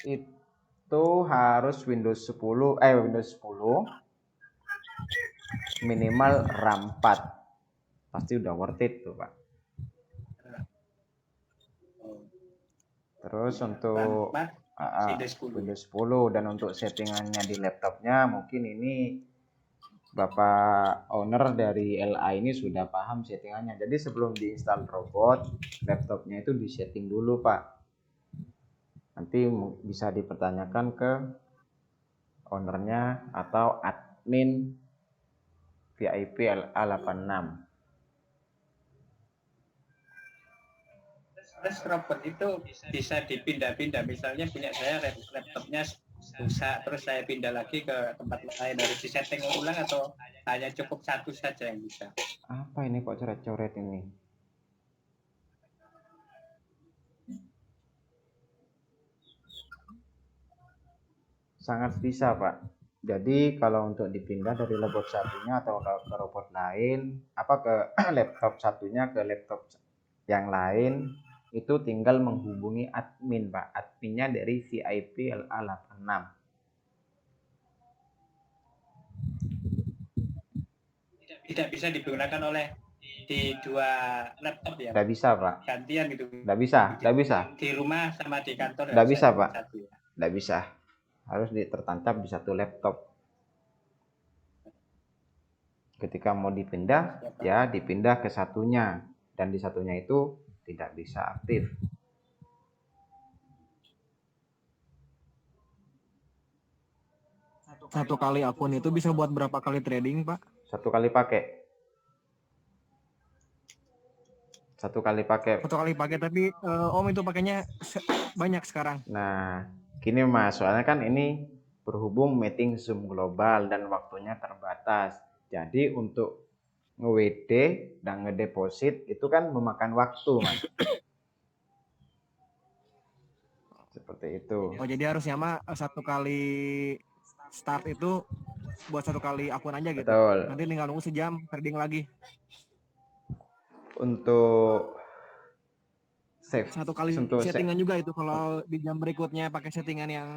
Itu harus Windows 10 minimal RAM 4. Pasti udah worth it tuh, Pak. Terus untuk Windows 10 dan untuk settingannya di laptopnya mungkin ini Bapak owner dari LA ini sudah paham settingannya. Jadi sebelum diinstal robot, laptopnya itu disetting dulu, Pak. Nanti bisa dipertanyakan ke ownernya atau admin VIP LA86. Terus robot itu bisa dipindah-pindah. Misalnya punya saya laptopnya rusak, terus saya pindah lagi ke tempat lain, harus disetting ulang atau hanya cukup satu saja yang bisa? Apa ini kok coret-coret ini? Sangat bisa, Pak. Jadi kalau untuk dipindah dari robot satunya atau ke robot lain, ke laptop satunya ke laptop yang lain, itu tinggal menghubungi admin, Pak. Adminnya dari VIP LA86. Tidak bisa digunakan oleh di dua laptop ya? Tidak bisa, Pak. Gantian gitu? Tidak bisa. Di rumah sama di kantor? Tidak bisa, Pak. Tidak bisa. Harus tertancap di satu laptop. Ketika mau dipindah, ya dipindah ke satunya. Dan di satunya itu tidak bisa aktif. Satu kali akun itu bisa buat berapa kali trading, Pak? Satu kali pakai. Satu kali pakai, tapi Om itu pakainya banyak sekarang. Nah, gini Mas, soalnya kan ini berhubung meeting Zoom global dan waktunya terbatas. Jadi untuk nge-WD dan ngedeposit itu kan memakan waktu, Mas. Seperti itu. Oh, jadi harusnya mah satu kali start itu buat satu kali akun aja gitu. Betul. Nanti tinggal nunggu sejam trading lagi. Untuk save satu kali settingan juga itu, kalau di jam berikutnya pakai settingan yang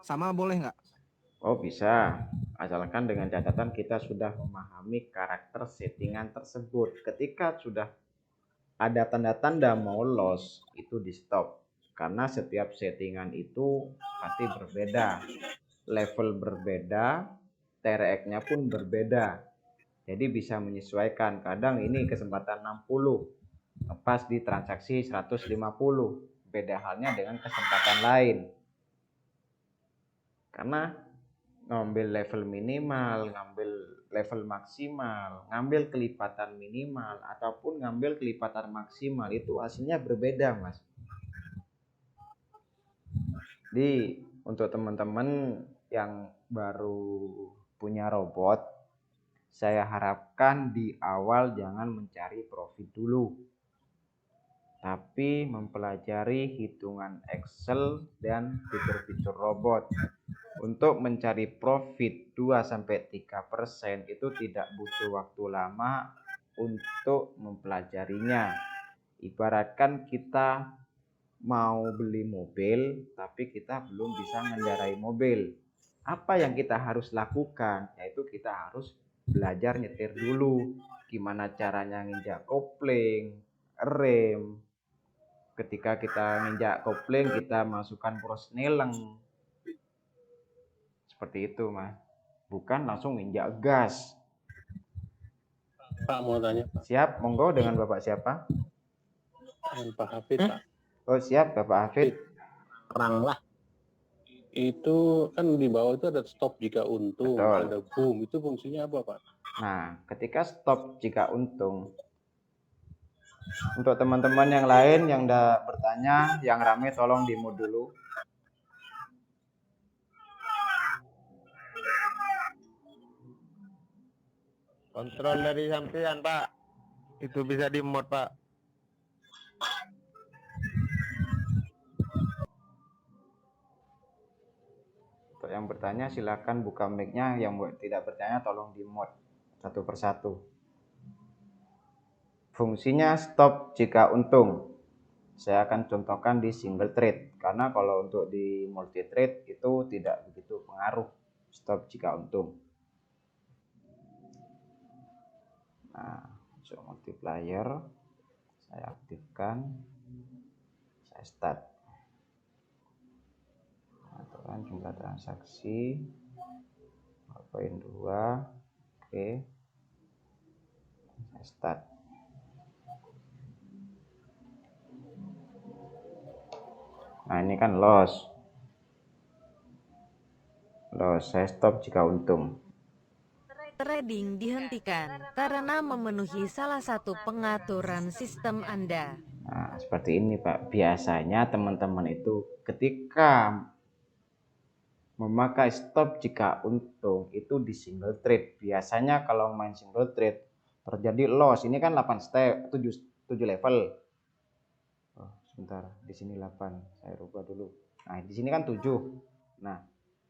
sama boleh nggak? Oh bisa, asalkan dengan catatan kita sudah memahami karakter settingan tersebut. Ketika sudah ada tanda-tanda mau loss, itu di stop. Karena setiap settingan itu pasti berbeda, level berbeda, TRX-nya pun berbeda. Jadi bisa menyesuaikan. Kadang ini kesempatan 60, pas di transaksi 150. Beda halnya dengan kesempatan lain. Karena ngambil level minimal, ngambil level maksimal, ngambil kelipatan minimal, ataupun ngambil kelipatan maksimal, itu hasilnya berbeda, Mas. Jadi untuk teman-teman yang baru punya robot, saya harapkan di awal jangan mencari profit dulu, tapi mempelajari hitungan Excel dan fitur-fitur robot. Untuk mencari profit 2-3% itu tidak butuh waktu lama untuk mempelajarinya. Ibaratkan kita mau beli mobil, tapi kita belum bisa mengendarai mobil. Apa yang kita harus lakukan? Yaitu kita harus belajar nyetir dulu. Gimana caranya nginjak kopling, rem. Ketika kita nginjak kopling, kita masukkan prosneleng. Seperti itu, Mas. Bukan langsung nginjak gas. Pak mau tanya, Pak. Siap, monggo, dengan Bapak siapa? Pak Hafid, Pak. Oh, siap, Bapak Hafid. Terang lah. Itu kan di bawah itu ada stop jika untung, Betul. ada boom. Itu fungsinya apa, Pak? Nah, ketika stop jika untung, untuk teman-teman yang lain yang udah bertanya, yang rame tolong di-mute dulu. Kontrol dari sampean, Pak. Itu bisa di-mute, Pak. Untuk Yang bertanya silakan buka mic-nya, yang tidak bertanya tolong di mute satu persatu. Fungsinya stop jika untung. Saya akan contohkan di single trade, karena kalau untuk di multi trade itu tidak begitu pengaruh stop jika untung. Nah, masuk multiplier, saya aktifkan, saya start. Aturan jumlah transaksi 0,2, oke, saya start. Nah, ini kan loss, saya stop jika untung. Trading dihentikan karena memenuhi salah satu pengaturan sistem Anda. Nah, seperti ini Pak. Biasanya teman-teman itu ketika memakai stop jika untung itu di single trade. Biasanya kalau main single trade terjadi loss. Ini kan 8 step, 7 level. Oh, sebentar, di sini 8. Saya rubah dulu. Nah, di sini kan 7. Nah,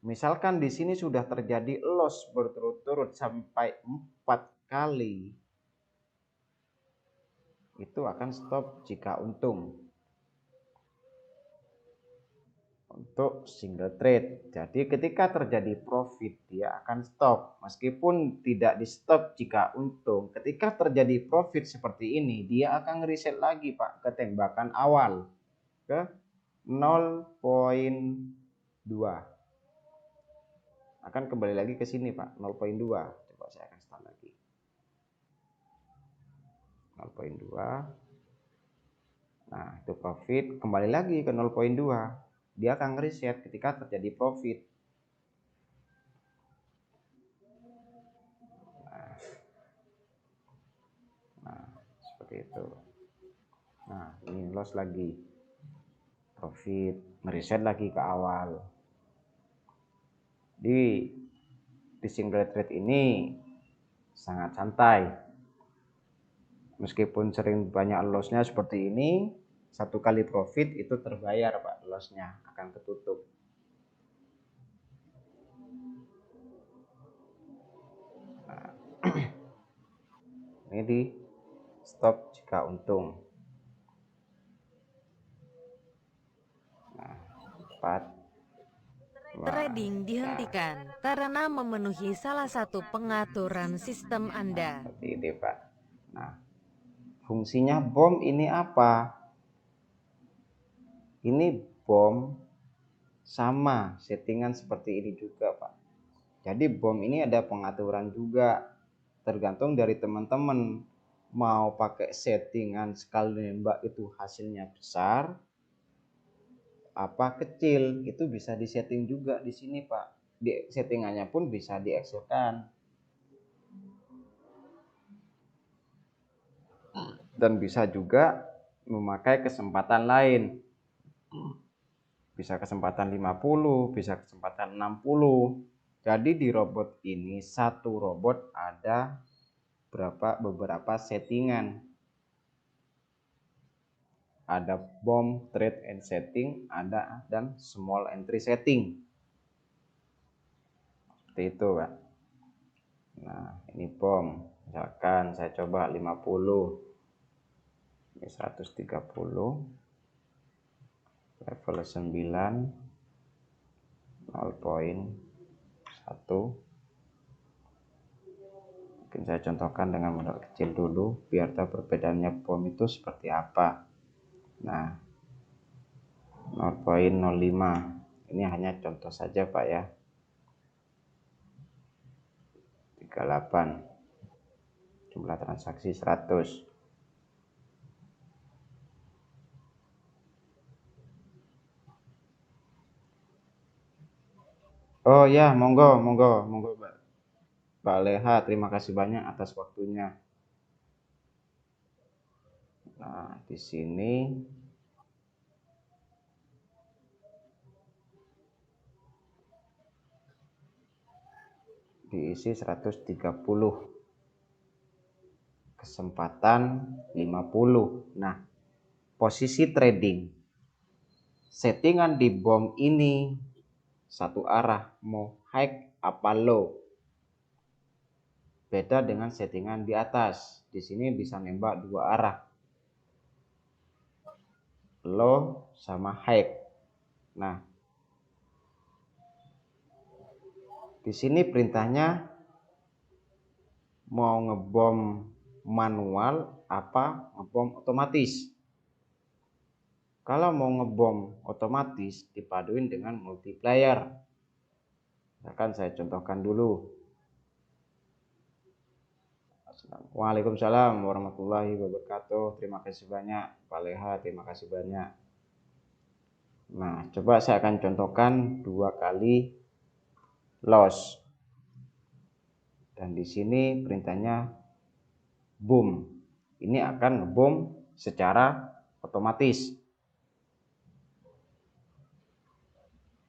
misalkan di sini sudah terjadi loss berturut-turut sampai 4 kali. Itu akan stop jika untung. Untuk single trade. Jadi ketika terjadi profit dia akan stop. Meskipun tidak di stop jika untung. Ketika terjadi profit seperti ini dia akan reset lagi Pak ke tembakan awal. Ke 0,2. Akan kembali lagi ke sini Pak. 0,2. Coba saya akan start lagi. 0,2. Nah itu profit. Kembali lagi ke 0,2. Dia akan reset ketika terjadi profit. Nah, seperti itu. Nah, ini loss lagi. Profit, mereset lagi ke awal. Di single trade ini sangat santai. Meskipun sering banyak lossnya seperti ini, satu kali profit itu terbayar Pak, lossnya akan ketutup. Nah, ini di stop jika untung. Nah, 4. Trading dihentikan karena memenuhi salah satu pengaturan sistem Anda. Seperti ini Pak. Nah, fungsinya bom ini apa? Ini bom sama settingan seperti ini juga Pak. Jadi bom ini ada pengaturan juga. Tergantung dari teman-teman mau pakai settingan sekali nembak itu hasilnya besar apa kecil, itu bisa disetting juga di sini Pak. Di settingannya pun bisa diekselkan. Dan bisa juga memakai kesempatan lain. Bisa kesempatan 50, bisa kesempatan 60. Jadi di robot ini satu robot ada beberapa settingan. Ada bomb, trade and setting, ada dan small entry setting. Seperti itu Pak. Nah, ini bom. Misalkan saya coba 50. Ini 130. Level 9. 0,1. Mungkin saya contohkan dengan modal kecil dulu biar tahu perbedaannya bom itu seperti apa. Nah, 0,05. Ini hanya contoh saja Pak ya. 38. Jumlah transaksi 100. Oh ya, monggo Pak Leha, terima kasih banyak atas waktunya. Nah, di sini diisi 130. Kesempatan 50. Nah, posisi trading settingan di bom ini satu arah, mau high apa low. Beda dengan settingan di atas. Di sini bisa nembak dua arah, low sama high. Nah, di sini perintahnya mau ngebom manual apa ngebom otomatis. Kalau mau ngebom otomatis dipaduin dengan multiplier. Akan saya contohkan dulu. Waalaikumsalam warahmatullahi wabarakatuh. Terima kasih banyak Pak Leha, terima kasih banyak. Nah, coba saya akan contohkan 2 kali loss. Dan di sini perintahnya boom. Ini akan ngebom secara otomatis.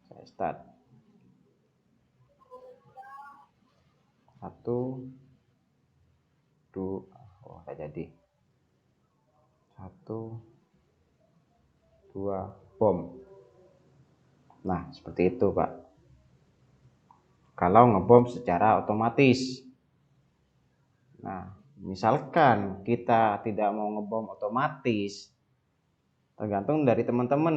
Saya start. 1 2 oh nggak jadi. 1 2 bom. Nah, seperti itu, Pak. Kalau ngebom secara otomatis. Nah, misalkan kita tidak mau ngebom otomatis, tergantung dari teman-teman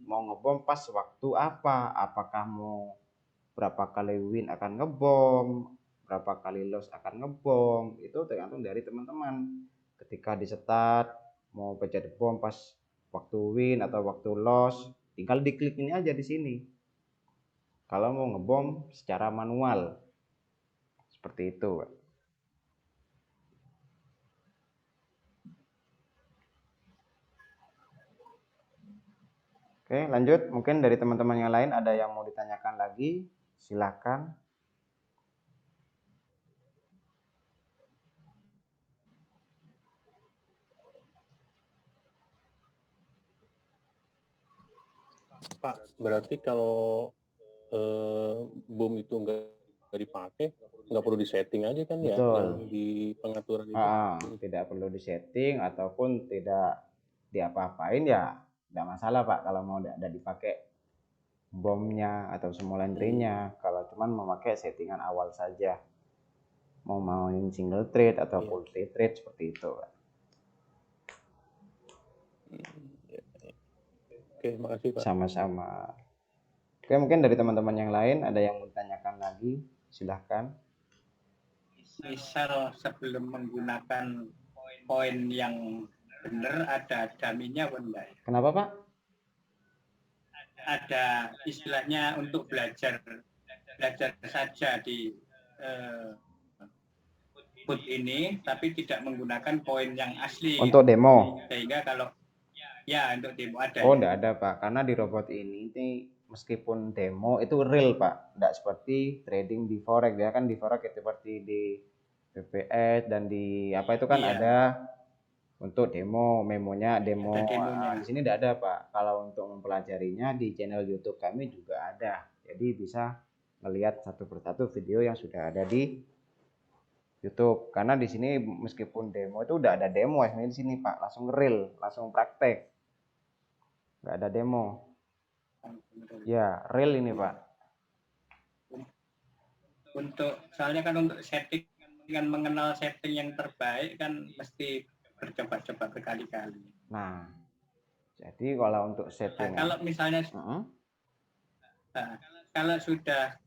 mau ngebom pas waktu apa. Apakah mau berapa kali win akan ngebom, berapa kali loss akan ngebom, itu tergantung dari teman-teman. Ketika di start mau pencet bom pas waktu win atau waktu loss, tinggal diklik ini aja di sini. Kalau mau ngebom secara manual, seperti itu, Pak. Oke, lanjut. Mungkin dari teman-teman yang lain ada yang mau ditanyakan lagi, silakan. Pak, berarti kalau boom itu nggak dipakai, nggak perlu disetting aja kan ya, Betul. yang di pengaturan itu? Tidak perlu disetting ataupun tidak diapa-apain ya tidak masalah, Pak, kalau mau ada dipakai bomnya atau small entry-nya. Kalau cuman memakai settingan awal saja, mau main single trade atau full trade seperti itu, Pak. Oke, makasih, Pak. Sama-sama. Oke, mungkin dari teman-teman yang lain ada yang mau ditanyakan lagi, silahkan. Misal sebelum menggunakan poin yang benar ada daminya apa enggak? Kenapa, Pak? Ada istilahnya untuk belajar saja di boot ini, tapi tidak menggunakan poin yang asli. Untuk demo. Sehingga kalau ya untuk demo ada. Oh, enggak ada, Pak. Karena di robot ini meskipun demo itu real, Pak. Enggak seperti trading di forex. Ya kan di forex seperti di PPS dan di apa itu kan ada untuk demo, memonya demo. Di sini enggak ada, Pak. Kalau untuk mempelajarinya di channel YouTube kami juga ada. Jadi bisa melihat satu persatu video yang sudah ada di YouTube. Karena di sini meskipun demo itu udah ada demo di sini, Pak. Langsung real, langsung praktek. Nggak ada demo. Ya, real ini, Pak. Untuk soalnya kan untuk setting kan mengenal setting yang terbaik kan mesti bercoba-coba berkali-kali. Nah, jadi kalau untuk setting. Kalau misalnya kalau sudah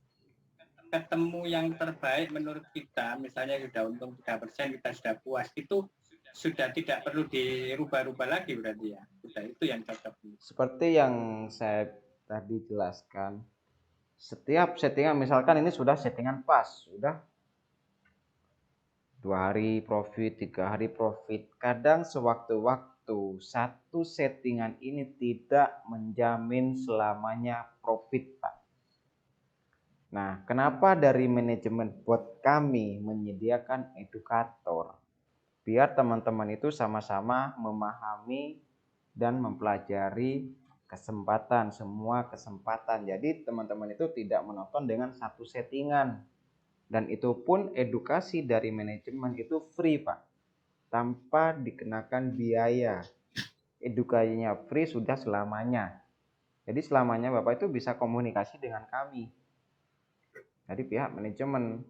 ketemu yang terbaik menurut kita, misalnya sudah untung 3%, kita sudah puas, itu sudah tidak perlu dirubah-rubah lagi berarti ya. Sudah itu yang cocok. Seperti yang saya tadi jelaskan, setiap settingan misalkan ini sudah settingan pas, sudah 2 hari profit, 3 hari profit. Kadang sewaktu-waktu satu settingan ini tidak menjamin selamanya profit, Pak. Nah, kenapa dari manajemen bot kami menyediakan edukator? Biar teman-teman itu sama-sama memahami dan mempelajari kesempatan, semua kesempatan. Jadi teman-teman itu tidak menonton dengan satu settingan. Dan itu pun edukasi dari manajemen itu free, Pak. Tanpa dikenakan biaya. Edukasinya free sudah selamanya. Jadi selamanya Bapak itu bisa komunikasi dengan kami dari pihak manajemen.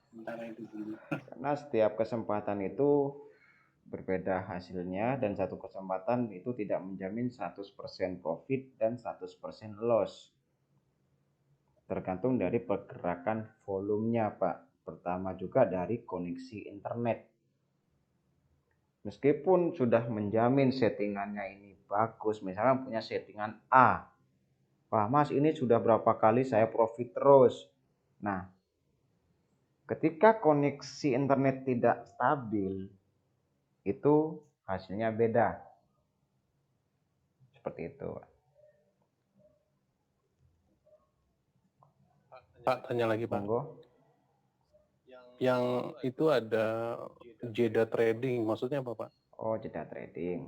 Sementara itu dulu. Karena setiap kesempatan itu berbeda hasilnya dan satu kesempatan itu tidak menjamin 100% profit dan 100% loss. Tergantung dari pergerakan volumenya, Pak. Pertama juga dari koneksi internet. Meskipun sudah menjamin settingannya ini bagus, misalkan punya settingan A. Wah, Mas, ini sudah berapa kali saya profit terus. Nah, ketika koneksi internet tidak stabil, itu hasilnya beda. Seperti itu. Pak, tanya lagi Pak. Monggo. Yang itu ada jeda trading, maksudnya apa Pak? Oh, jeda trading.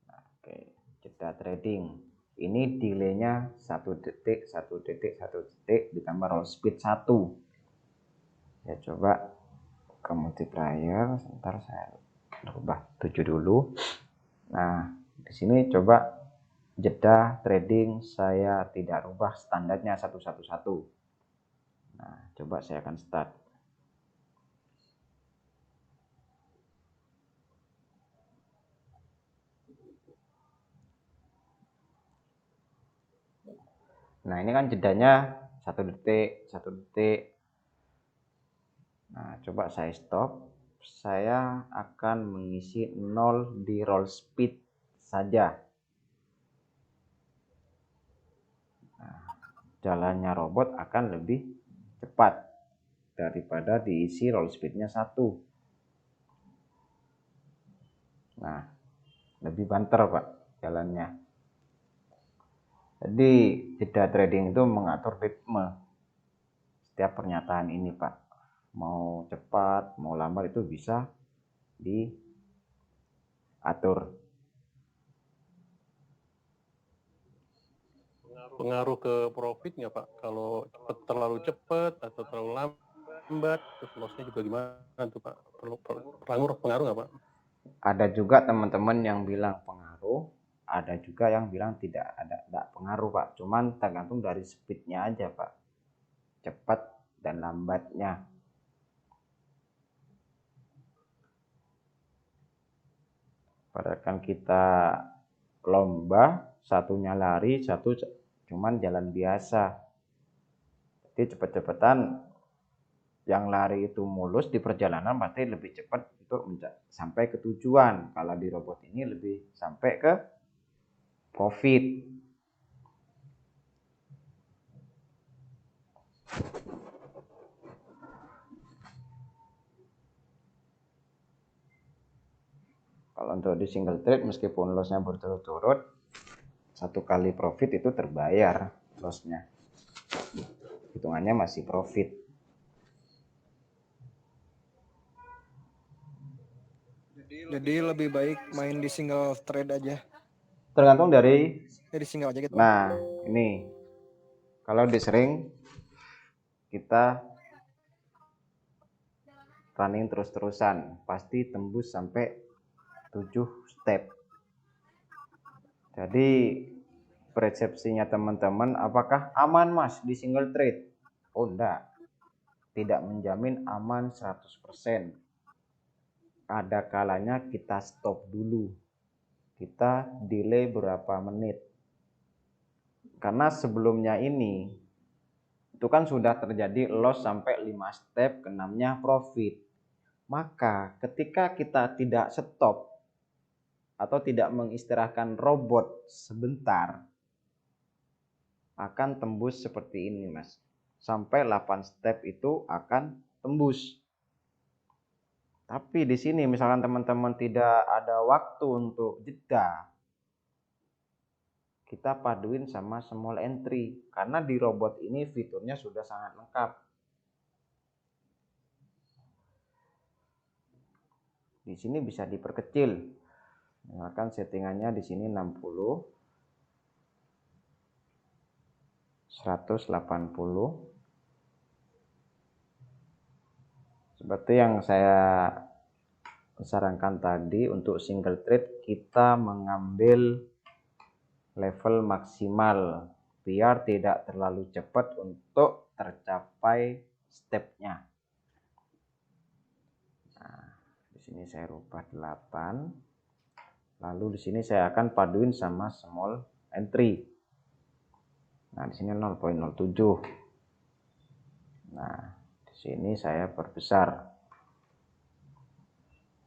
Oke, jeda trading. Ini delaynya 1 detik, 1 detik, 1 detik ditambah roll speed 1. Ya coba ke multiplier, sebentar saya rubah 7 dulu. Nah, di sini coba jeda trading saya tidak rubah standarnya 111. Nah, coba saya akan start. Nah, ini kan jedanya 1 detik, 1 detik. Nah, coba saya stop. Saya akan mengisi 0 di roll speed saja. Nah, jalannya robot akan lebih cepat daripada diisi roll speednya 1. Nah, lebih banter Pak jalannya. Jadi jeda trading itu mengatur ritme setiap pernyataan ini Pak. Mau cepat, mau lambat itu bisa diatur. Pengaruh ke profit nggak Pak? Kalau terlalu cepat atau terlalu lambat, terus lossnya juga gimana tuh Pak? Pengaruh nggak Pak? Ada juga teman-teman yang bilang pengaruh, ada juga yang bilang tidak pengaruh Pak. Cuman tergantung dari speednya aja Pak, cepat dan lambatnya. Padahal kan kita lomba, satunya lari, satu cuman jalan biasa. Jadi cepet-cepetan yang lari itu mulus di perjalanan pasti lebih cepat untuk sampai ke tujuan. Kalau di robot ini lebih sampai ke profit. Kalau untuk di single trade meskipun lossnya berturut-turut, 1 kali profit itu terbayar lossnya. Hitungannya masih profit. Jadi lebih baik main di single trade aja. Tergantung dari Di single aja gitu. Nah, ini kalau disering kita running terus-terusan pasti tembus sampai 7 step. Jadi persepsinya teman-teman apakah aman Mas di single trade? Oh enggak. Tidak menjamin aman 100%. Ada kalanya kita stop dulu. Kita delay berapa menit. Karena sebelumnya ini itu kan sudah terjadi loss sampai 5 step, ke-6-nya profit. Maka ketika kita tidak stop atau tidak mengistirahatkan robot sebentar, akan tembus seperti ini Mas. Sampai 8 step itu akan tembus. Tapi di sini misalkan teman-teman tidak ada waktu untuk jeda, kita paduin sama small entry. Karena di robot ini fiturnya sudah sangat lengkap. Di sini bisa diperkecil. Misalkan settingannya di sini 60, 180, Seperti yang saya sarankan tadi, untuk single trade kita mengambil level maksimal biar tidak terlalu cepat untuk tercapai stepnya. Nah, di sini saya rubah 8. Lalu di sini saya akan paduin sama small entry. Nah, di sini 0.07. Nah, di sini saya perbesar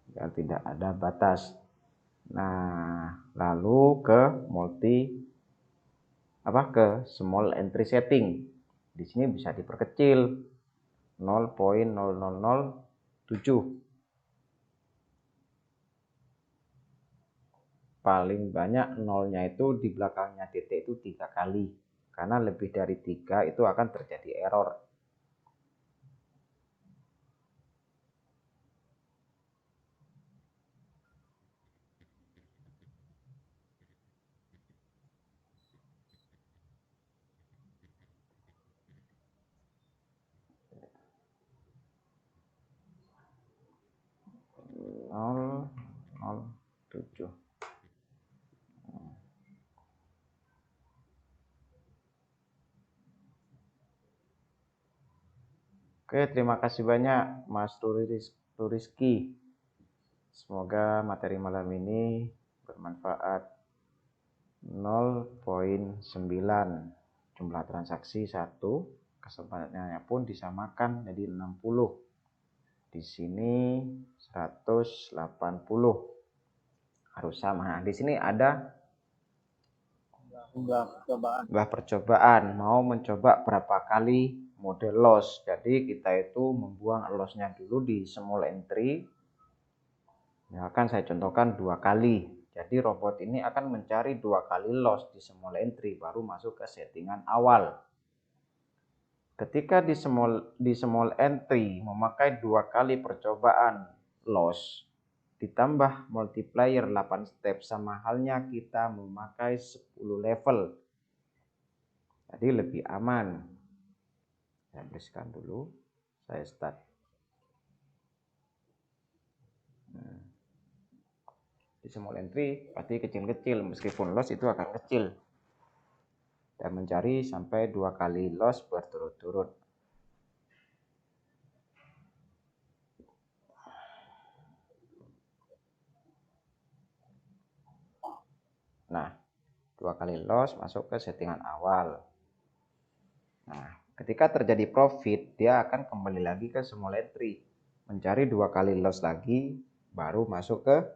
biar tidak ada batas. Nah, lalu ke small entry setting. Di sini bisa diperkecil 0.0007. Paling banyak nolnya itu di belakangnya titik itu 3 kali. Karena lebih dari 3 itu akan terjadi error. Nol, 07. Oke, terima kasih banyak Mas Turiski. Semoga materi malam ini bermanfaat. 0.9 jumlah transaksi 1, kesempatannya pun disamakan jadi 60. Di sini 180 harus sama. Nah, di sini ada unggah percobaan, mau mencoba berapa kali model loss. Jadi kita itu membuang lossnya dulu di small entry. Ya, akan saya contohkan 2 kali. Jadi robot ini akan mencari 2 kali loss di small entry baru masuk ke settingan awal. Ketika di small entry memakai 2 kali percobaan loss ditambah multiplier 8 step, sama halnya kita memakai 10 level. Jadi lebih aman. Saya bersihkan dulu. Saya start. Di small entry pasti kecil-kecil, meskipun loss itu akan kecil. Dan mencari sampai 2 kali loss berturut-turut. Nah, 2 kali loss masuk ke settingan awal. Nah, ketika terjadi profit, dia akan kembali lagi ke small entry. Mencari 2 kali loss lagi, baru masuk ke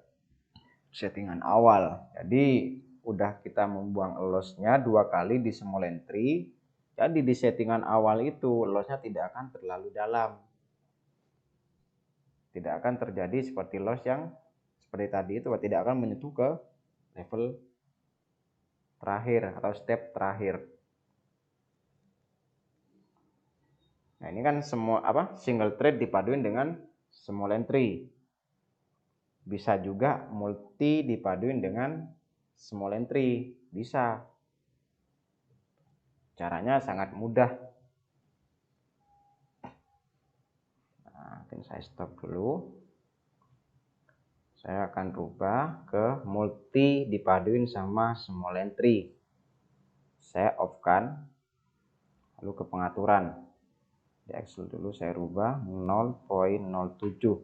settingan awal. Jadi, udah kita membuang lossnya 2 kali di small entry. Jadi, di settingan awal itu, lossnya tidak akan terlalu dalam. Tidak akan terjadi seperti loss yang seperti tadi itu, tidak akan menyentuh ke level terakhir atau step terakhir. Nah, ini kan semua single trade dipaduin dengan small entry. Bisa juga multi dipaduin dengan small entry, bisa. Caranya sangat mudah. Nah, mungkin saya stop dulu. Saya akan rubah ke multi dipaduin sama small entry. Saya off-kan. Lalu ke pengaturan. Di Excel dulu saya rubah 0.07.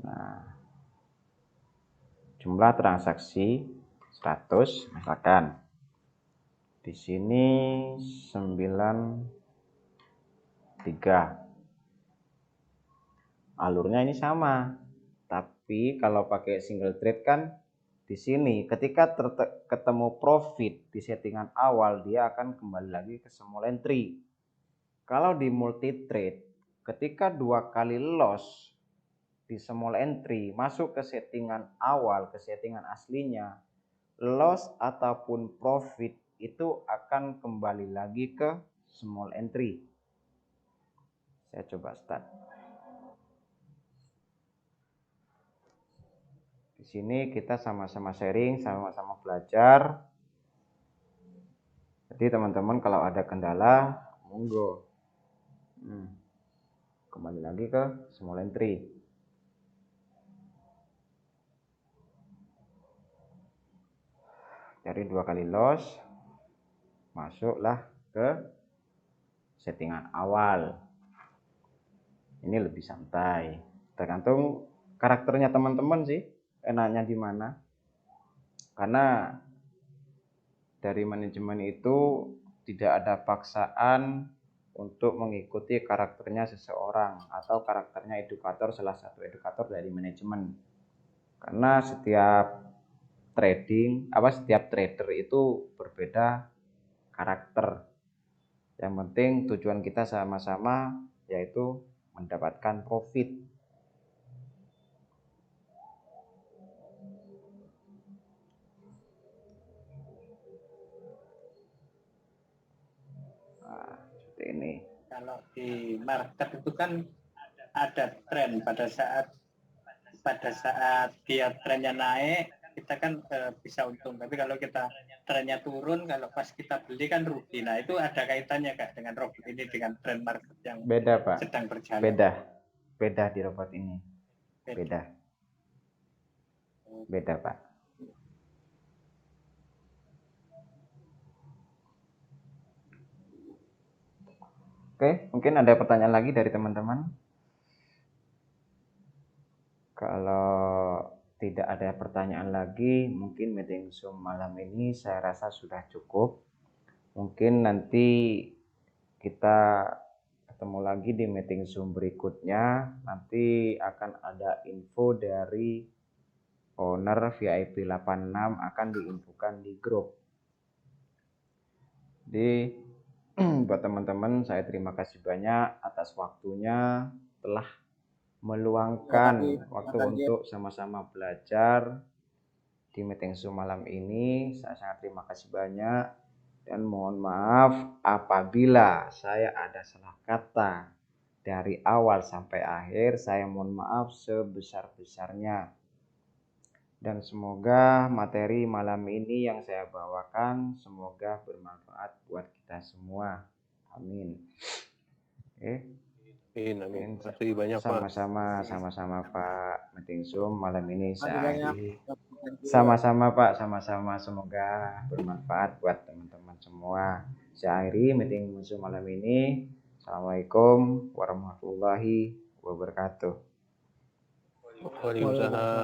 Nah, jumlah transaksi 100 misalkan. Di sini 93. Alurnya ini sama. Tapi kalau pakai single trade kan di sini ketika ketemu profit di settingan awal, dia akan kembali lagi ke small entry. Kalau di multi trade, ketika 2 kali loss di small entry masuk ke settingan awal, ke settingan aslinya, loss ataupun profit itu akan kembali lagi ke small entry. Saya coba start. Di sini kita sama-sama sharing, sama-sama belajar. Jadi teman-teman kalau ada kendala, monggo. Kembali lagi ke small entry. Cari 2 kali loss, masuklah ke settingan awal. Ini lebih santai, tergantung karakternya teman-teman sih, enaknya di mana. Karena dari manajemen itu tidak ada paksaan untuk mengikuti karakternya seseorang atau karakternya edukator, salah satu edukator dari manajemen. Karena setiap trader itu berbeda karakter. Yang penting tujuan kita sama-sama, yaitu mendapatkan profit. Nah, seperti ini. Kalau di market itu kan ada tren pada saat dia trennya naik, kita kan bisa untung. Tapi kalau kita trennya turun, kalau pas kita beli kan rugi. Nah, itu ada kaitannya Kak dengan robot ini, dengan tren market yang Beda, Pak. sedang berjalan. Beda di robot ini. Beda, Pak. Oke, mungkin ada pertanyaan lagi dari teman-teman. Kalau tidak ada pertanyaan lagi, mungkin meeting Zoom malam ini saya rasa sudah cukup. Mungkin nanti kita ketemu lagi di meeting Zoom berikutnya. Nanti akan ada info dari owner VIP 86 akan diinfokan di grup. Jadi buat teman-teman, saya terima kasih banyak atas waktunya, telah meluangkan waktu untuk sama-sama belajar di meeting Zoom malam ini. Saya sangat terima kasih banyak dan mohon maaf apabila saya ada salah kata dari awal sampai akhir. Saya mohon maaf sebesar-besarnya. Dan semoga materi malam ini yang saya bawakan semoga bermanfaat buat kita semua. Amin. Amin. Terima kasih banyak Pak. Sama-sama Pak. Meeting Zoom malam ini saya akhiri. Sama-sama Pak, sama-sama, semoga bermanfaat buat teman-teman semua. Saya akhiri meeting Zoom malam ini. Assalamualaikum warahmatullahi wabarakatuh. Waalaikumsalam.